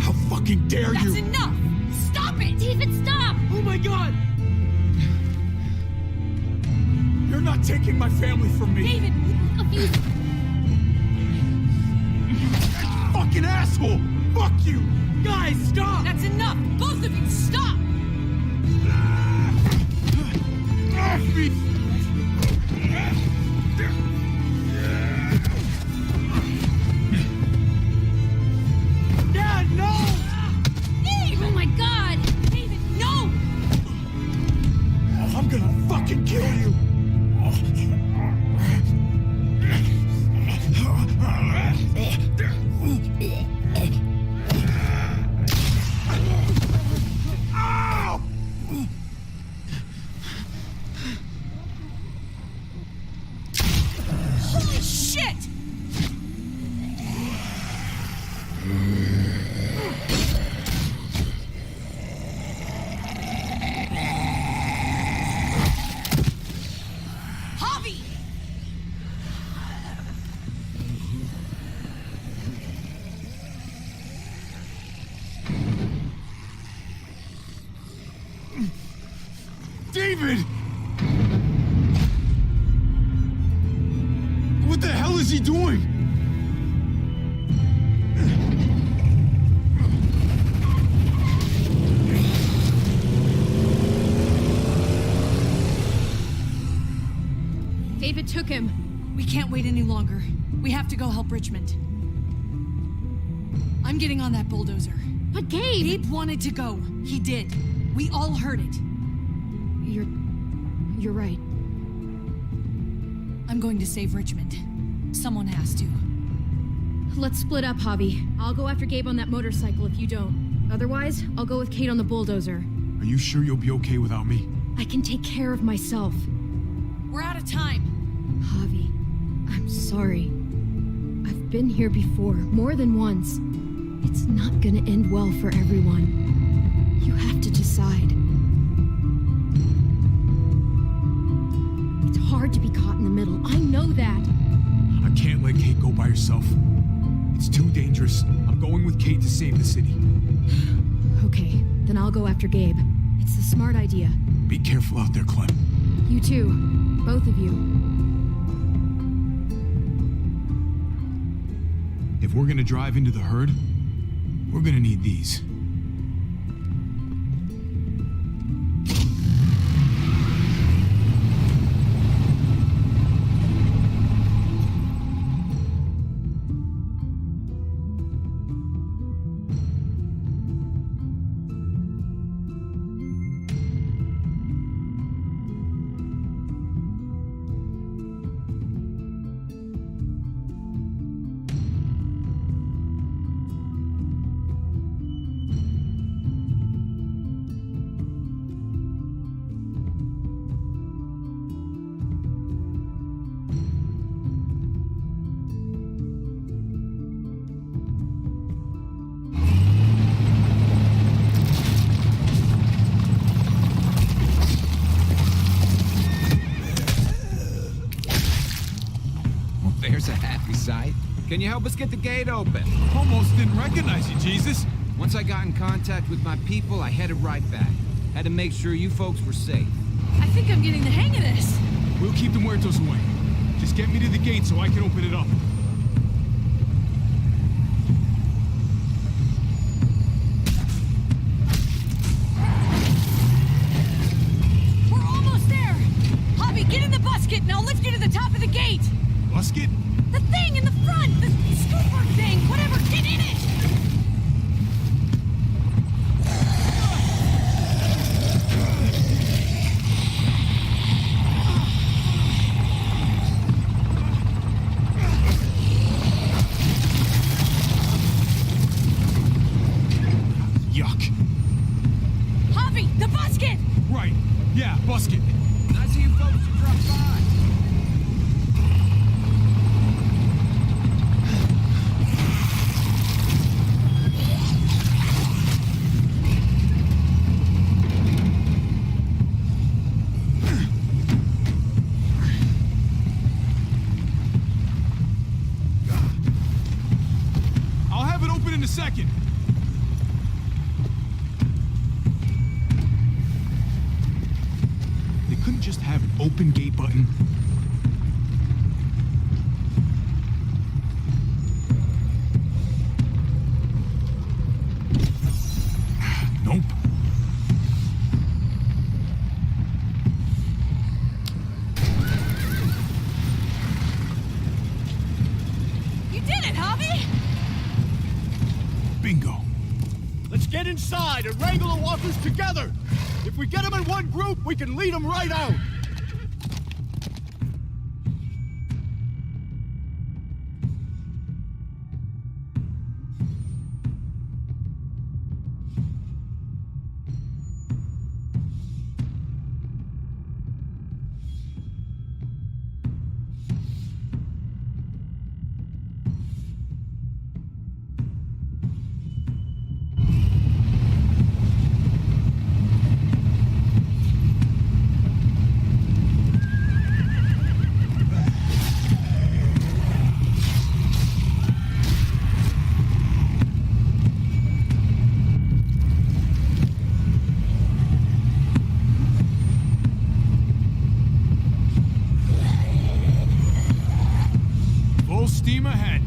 Speaker 11: How fucking dare you!
Speaker 1: That's enough! Stop it! David, stop!
Speaker 7: Oh my god!
Speaker 11: You're not taking my family from me!
Speaker 1: David, abuse.
Speaker 11: Fucking asshole! Fuck you!
Speaker 7: Guys, stop!
Speaker 1: That's enough! Both of you, stop!
Speaker 11: Off me!
Speaker 7: Dad, no!
Speaker 1: Dave! Oh my god! David, no!
Speaker 11: I'm gonna fucking kill you! Ow!
Speaker 1: Holy shit! Javi!
Speaker 2: David! What the hell is he doing?
Speaker 8: David took him.
Speaker 1: We can't wait any longer. We have to go help Richmond. I'm getting on that bulldozer.
Speaker 8: But Gabe!
Speaker 1: Gabe wanted to go. He did. We all heard it.
Speaker 8: You're right.
Speaker 1: I'm going to save Richmond. Someone has to.
Speaker 8: Let's split up, Javi. I'll go after Gabe on that motorcycle if you don't. Otherwise, I'll go with Kate on the bulldozer.
Speaker 2: Are you sure you'll be okay without me?
Speaker 8: I can take care of myself.
Speaker 1: We're out of time.
Speaker 8: Javi, I'm sorry. I've been here before, more than once. It's not gonna end well for everyone. You have to decide. know that.
Speaker 2: I can't let Kate go by herself. It's too dangerous. I'm going with Kate to save the city.
Speaker 8: Okay, then I'll go after Gabe. It's the smart idea.
Speaker 2: Be careful out there, Clem.
Speaker 8: You too. Both of you.
Speaker 2: If we're gonna drive into the herd, we're gonna need these.
Speaker 12: There's a happy sight. Can you help us get the gate open?
Speaker 2: Almost didn't recognize you, Jesus.
Speaker 12: Once I got in contact with my people, I headed right back. Had to make sure you folks were safe.
Speaker 1: I think I'm getting the hang of this.
Speaker 2: We'll keep the muertos away. Just get me to the gate so I can open it up.
Speaker 1: We're almost there. Javi, get in the busket and I'll lift you to the top of the gate.
Speaker 2: Busket?
Speaker 1: The thing in the front! The scooper thing! Whatever! Get in it!
Speaker 2: Yuck.
Speaker 1: Javi, the busket!
Speaker 2: Right. Yeah, busket.
Speaker 12: Nice of you folks to drop by.
Speaker 2: I'll have it open in a second. They couldn't just have an open gate button. Nope.
Speaker 1: You did it, Javi!
Speaker 2: Bingo.
Speaker 13: Let's get inside and wrangle the walkers together! If we get them in one group, we can lead them right out!
Speaker 2: Full steam ahead.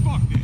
Speaker 2: Fuck this.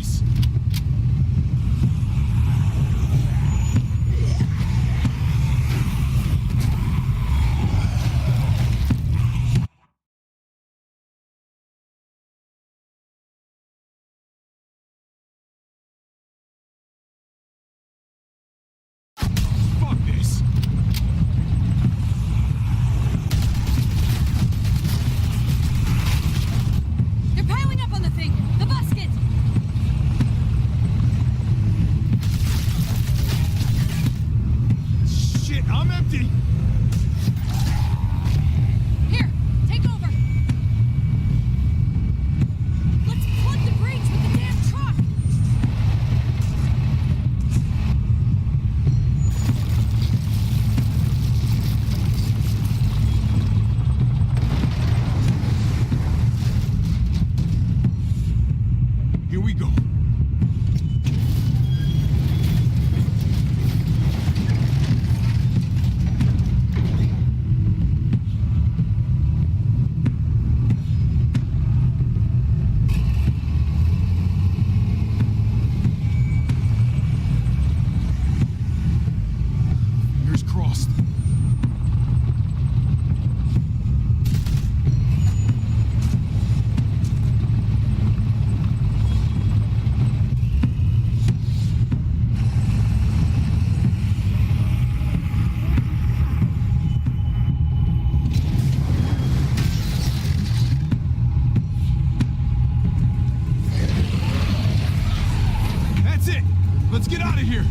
Speaker 2: of here!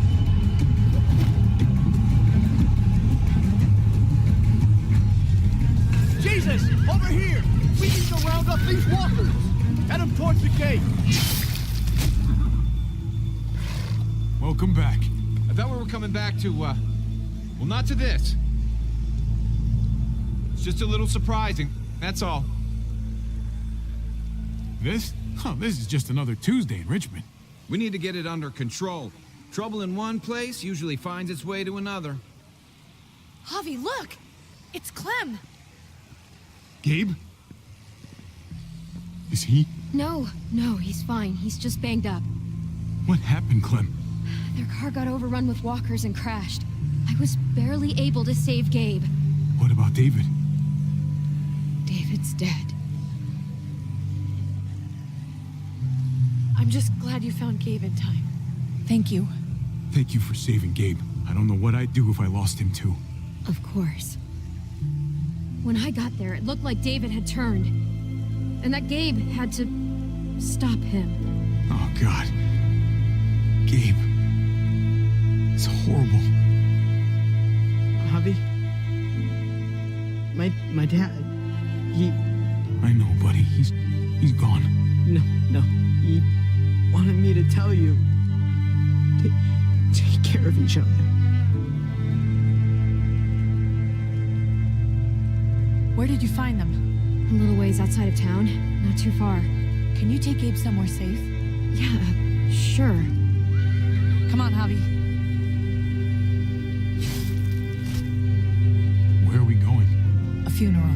Speaker 13: Jesus! Over here! We need to round up these walkers! Head them towards the gate!
Speaker 2: Welcome back.
Speaker 12: I thought we were coming back to, well, not to this. It's just a little surprising, that's all.
Speaker 2: This? Oh, this is just another Tuesday in Richmond.
Speaker 12: We need to get it under control. Trouble in one place usually finds its way to another.
Speaker 1: Javi, look! It's Clem!
Speaker 2: Gabe? Is he?
Speaker 8: No, he's fine. He's just banged up.
Speaker 2: What happened, Clem?
Speaker 8: Their car got overrun with walkers and crashed. I was barely able to save Gabe.
Speaker 2: What about David?
Speaker 1: David's dead. I'm just glad you found Gabe in time. Thank you.
Speaker 2: Thank you for saving Gabe. I don't know what I'd do if I lost him too.
Speaker 8: Of course. When I got there, it looked like David had turned. And that Gabe had to stop him.
Speaker 2: Oh, God. Gabe. It's horrible.
Speaker 7: Javi? My dad, he...
Speaker 2: I know, buddy. He's gone.
Speaker 7: No. He wanted me to tell you. Take care of each other.
Speaker 1: Where did you find them?
Speaker 8: A little ways outside of town. Not too far.
Speaker 1: Can you take Gabe somewhere safe?
Speaker 8: Yeah, sure.
Speaker 1: Come on, Javi.
Speaker 2: Where are we going?
Speaker 1: A funeral.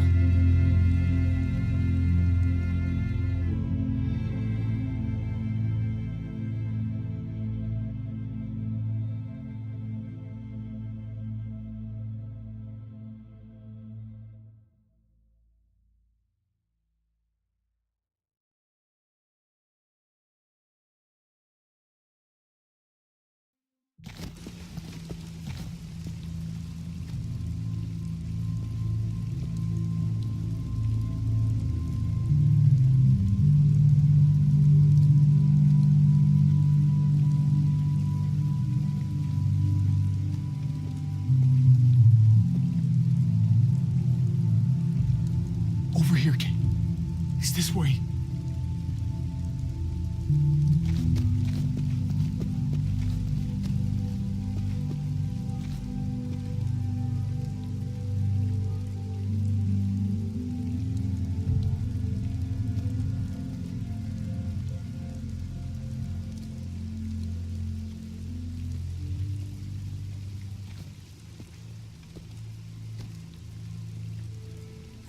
Speaker 2: Over here, Kate. It's this way.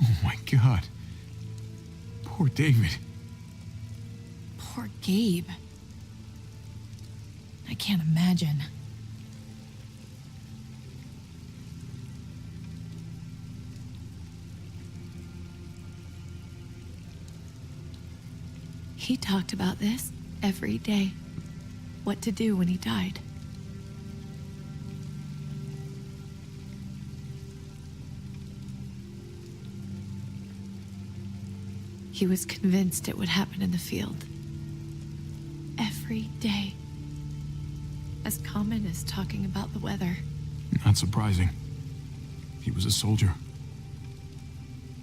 Speaker 2: Oh my God. Poor David.
Speaker 1: Poor Gabe. I can't imagine. He talked about this every day. What to do when he died. He was convinced it would happen in the field. Every day. As common as talking about the weather.
Speaker 2: Not surprising. He was a soldier.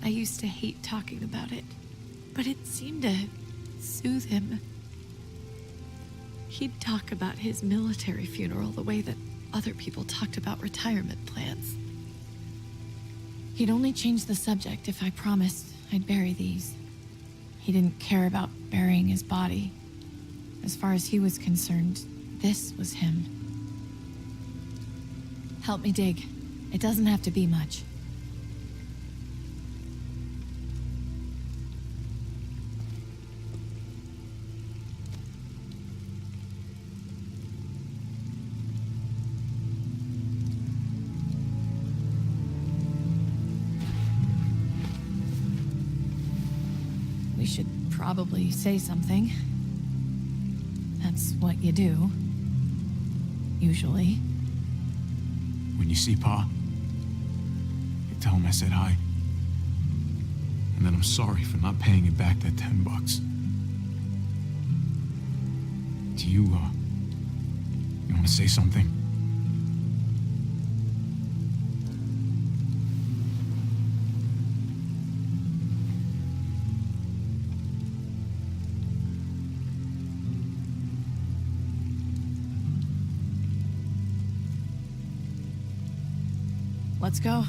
Speaker 1: I used to hate talking about it, but it seemed to soothe him. He'd talk about his military funeral the way that other people talked about retirement plans. He'd only change the subject if I promised I'd bury these. He didn't care about burying his body. As far as he was concerned, this was him. Help me dig. It doesn't have to be much. We should probably say something. That's what you do. Usually.
Speaker 2: When you see Pa, you tell him I said hi. And then I'm sorry for not paying you back that $10. Do you You want to say something?
Speaker 1: Let's go.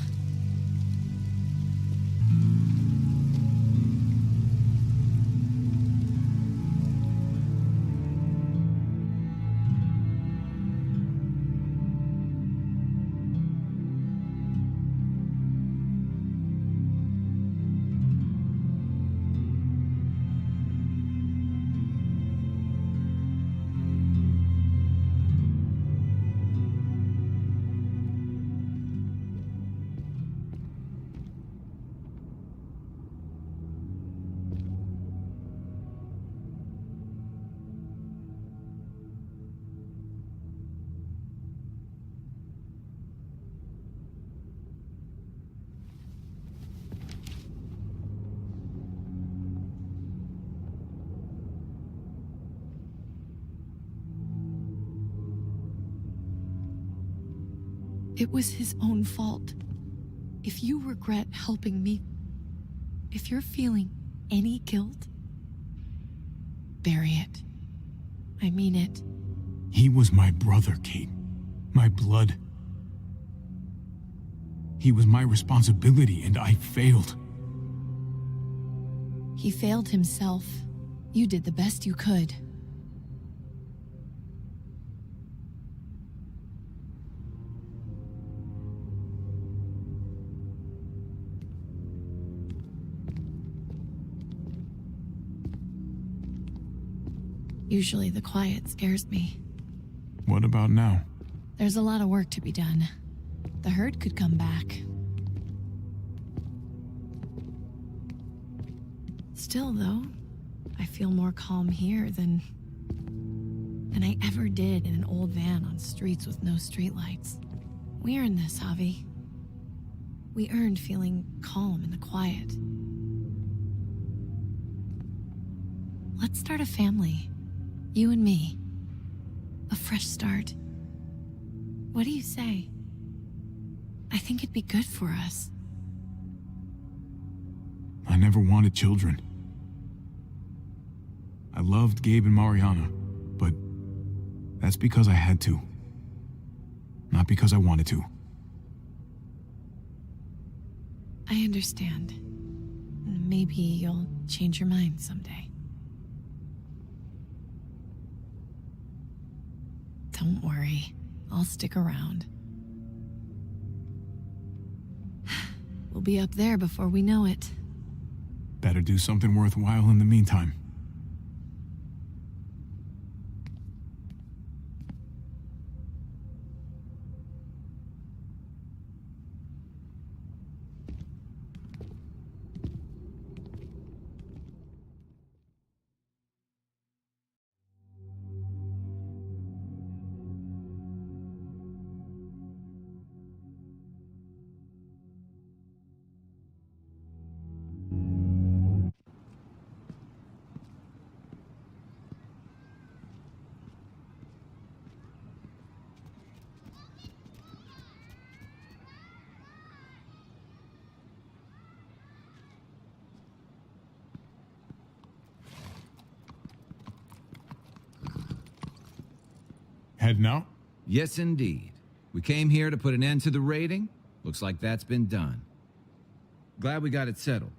Speaker 1: It was his own fault. If you regret helping me, if you're feeling any guilt, bury it. I mean it.
Speaker 2: He was my brother, Kate. My blood. He was my responsibility, and I failed.
Speaker 1: He failed himself. You did the best you could. Usually the quiet scares me.
Speaker 2: What about now?
Speaker 1: There's a lot of work to be done. The herd could come back. Still, though, I feel more calm here than I ever did in an old van on streets with no streetlights. We earned this, Javi. We earned feeling calm in the quiet. Let's start a family. You and me. A fresh start. What do you say? I think it'd be good for us.
Speaker 2: I never wanted children. I loved Gabe and Mariana, but that's because I had to. Not because I wanted to.
Speaker 1: I understand. Maybe you'll change your mind someday. Don't worry, I'll stick around. We'll be up there before we know it.
Speaker 2: Better do something worthwhile in the meantime. Heading out?
Speaker 12: Yes, indeed. We came here to put an end to the raiding. Looks like that's been done. Glad we got it settled.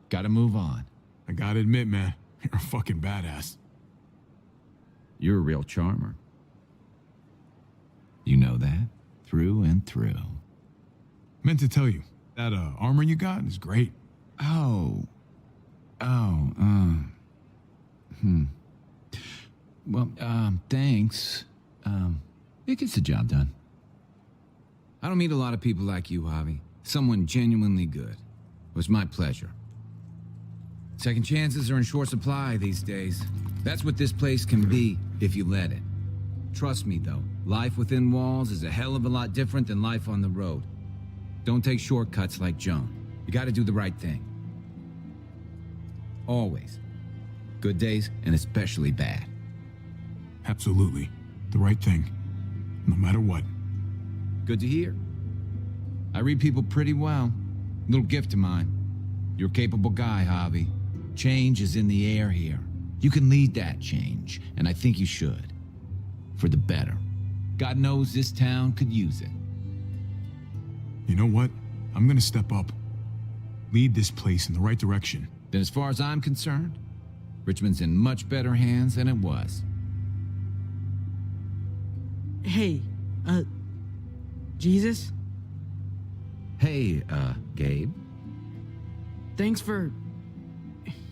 Speaker 12: Gotta move on.
Speaker 2: I gotta admit, man, you're a fucking badass.
Speaker 12: You're a real charmer. You know that? Through and through.
Speaker 2: Meant to tell you, that armor you got is great.
Speaker 12: Well, thanks. It gets the job done. I don't meet a lot of people like you, Javi. Someone genuinely good. It was my pleasure. Second chances are in short supply these days. That's what this place can be if you let it. Trust me, though, life within walls is a hell of a lot different than life on the road. Don't take shortcuts like Joan. You gotta do the right thing. Always. Good days, and especially bad.
Speaker 2: Absolutely. The right thing. No matter what.
Speaker 12: Good to hear. I read people pretty well. Little gift of mine. You're a capable guy, Javi. Change is in the air here. You can lead that change, and I think you should. For the better. God knows this town could use it.
Speaker 2: You know what? I'm gonna step up. Lead this place in the right direction.
Speaker 12: Then as far as I'm concerned, Richmond's in much better hands than it was.
Speaker 7: Hey, Jesus?
Speaker 12: Hey, Gabe.
Speaker 7: Thanks for,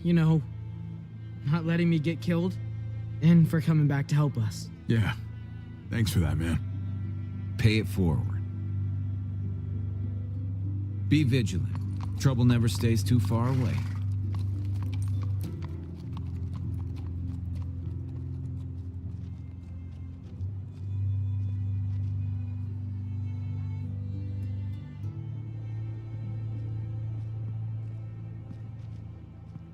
Speaker 7: not letting me get killed, and for coming back to help us.
Speaker 2: Yeah. Thanks for that, man.
Speaker 12: Pay it forward. Be vigilant. Trouble never stays too far away.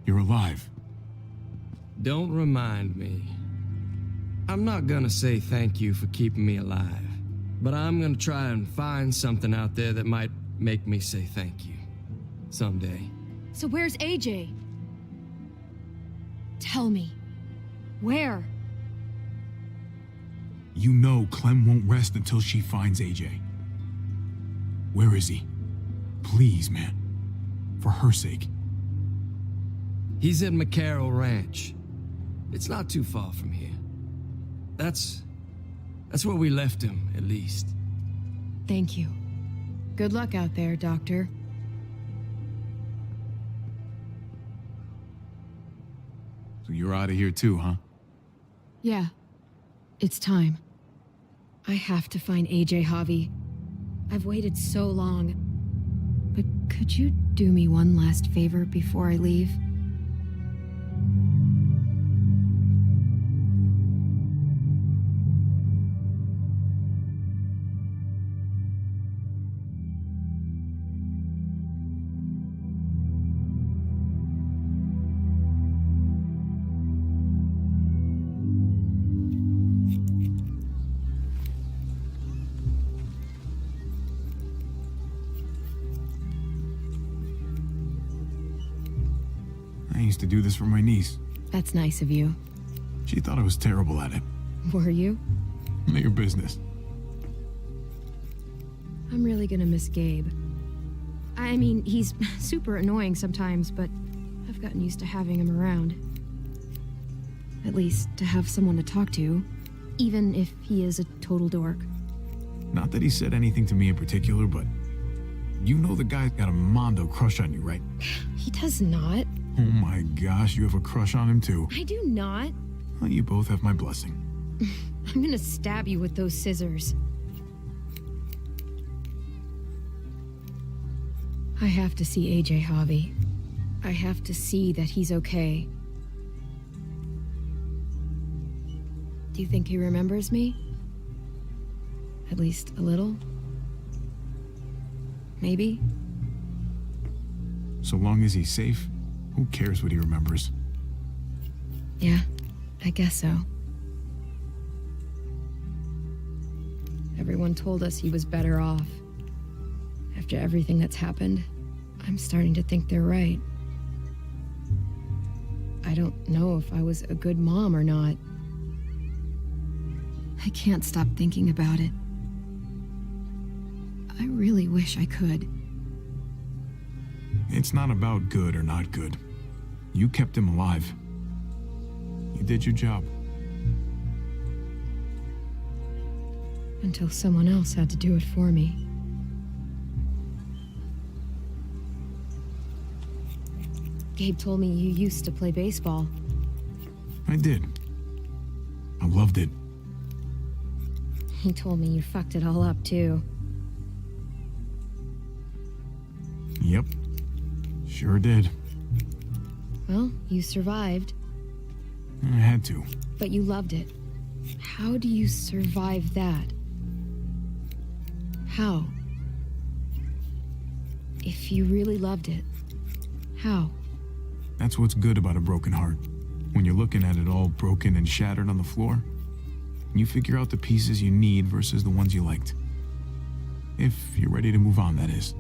Speaker 2: You're alive.
Speaker 14: Don't remind me. I'm not gonna say thank you for keeping me alive, but I'm gonna try and find something out there that might make me say thank you. Someday.
Speaker 8: So where's AJ? Tell me. Where?
Speaker 2: You know Clem won't rest until she finds AJ. Where is he? Please, man. For her sake.
Speaker 14: He's at McCarroll Ranch. It's not too far from here. That's where we left him, at least.
Speaker 1: Thank you. Good luck out there, Doctor.
Speaker 2: So you're out of here too, huh?
Speaker 1: Yeah. It's time. I have to find AJ, Javi. I've waited so long. But could you do me one last favor before I leave?
Speaker 2: I used to do this for my niece.
Speaker 1: That's nice of you.
Speaker 2: She thought I was terrible at it.
Speaker 1: Were you?
Speaker 2: None of your business.
Speaker 1: I'm really gonna miss Gabe. I mean, he's super annoying sometimes, but I've gotten used to having him around. At least to have someone to talk to, even if he is a total dork.
Speaker 2: Not that he said anything to me in particular, but you know the guy's got a Mondo crush on you, right?
Speaker 1: He does not.
Speaker 2: Oh my gosh, you have a crush on him too.
Speaker 1: I do not.
Speaker 2: Well, you both have my blessing.
Speaker 1: I'm gonna stab you with those scissors. I have to see AJ, Javi. I have to see that he's okay. Do you think he remembers me? At least a little? Maybe?
Speaker 2: So long as he's safe, who cares what he remembers?
Speaker 1: Yeah, I guess so. Everyone told us he was better off. After everything that's happened, I'm starting to think they're right. I don't know if I was a good mom or not. I can't stop thinking about it. I really wish I could.
Speaker 2: It's not about good or not good. You kept him alive. You did your job.
Speaker 1: Until someone else had to do it for me. Gabe told me you used to play baseball.
Speaker 2: I did. I loved it.
Speaker 1: He told me you fucked it all up, too.
Speaker 2: Yep. Sure did.
Speaker 1: Well, you survived.
Speaker 2: I had to.
Speaker 1: But you loved it. How do you survive that? How? If you really loved it, how?
Speaker 2: That's what's good about a broken heart. When you're looking at it all broken and shattered on the floor, You figure out the pieces you need versus the ones you liked. If you're ready to move on, that is.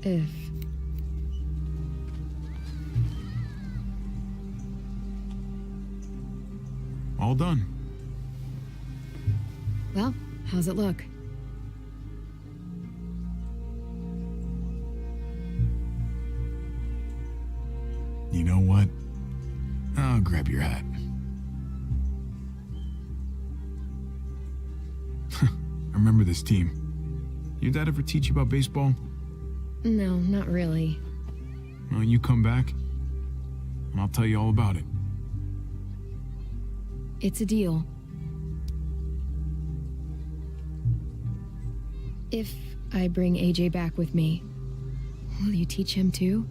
Speaker 15: If.
Speaker 2: All done.
Speaker 15: Well, how's it look?
Speaker 2: You know what? I'll grab your hat. I remember this team. Your dad ever teach you about baseball?
Speaker 15: No, not really.
Speaker 2: Well, you come back, and I'll tell you all about it.
Speaker 15: It's a deal. If I bring AJ back with me, will you teach him too?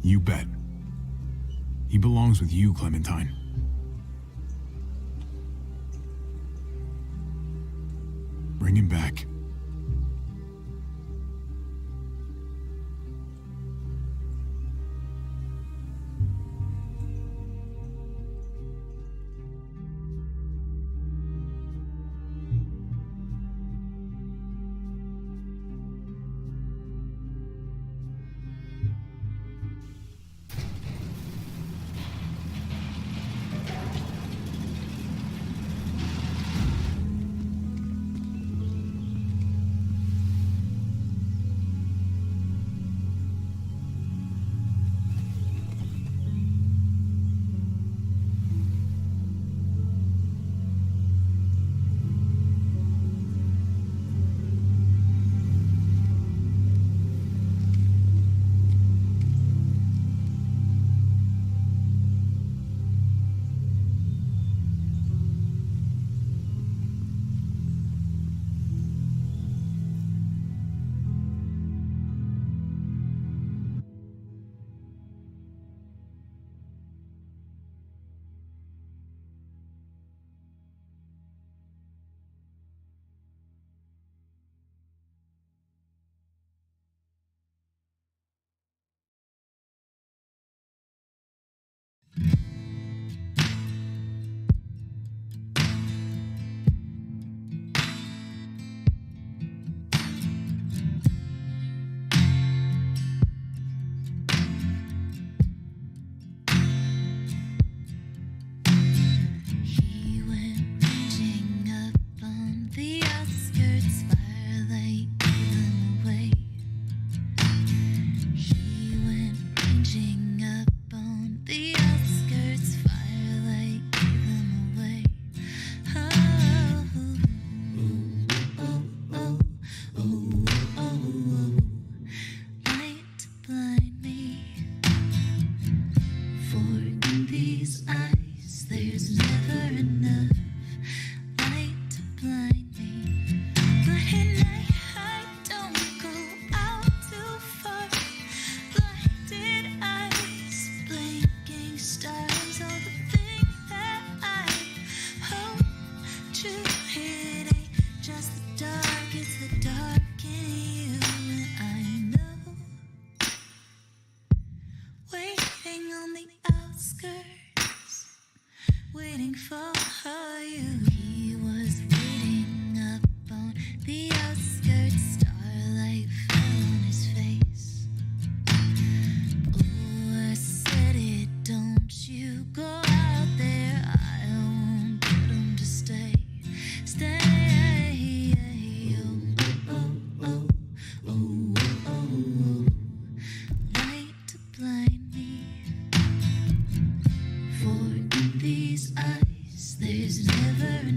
Speaker 2: You bet. He belongs with you, Clementine. Bring him back.
Speaker 1: There's never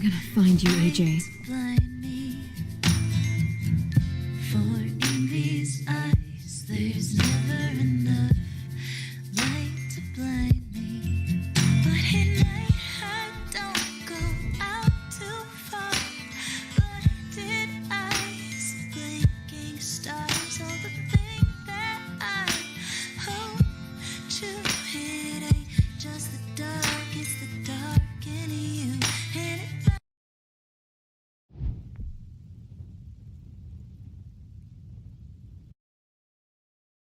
Speaker 15: gonna find you, AJ.
Speaker 9: Blind me, for in these eyes, there's never enough.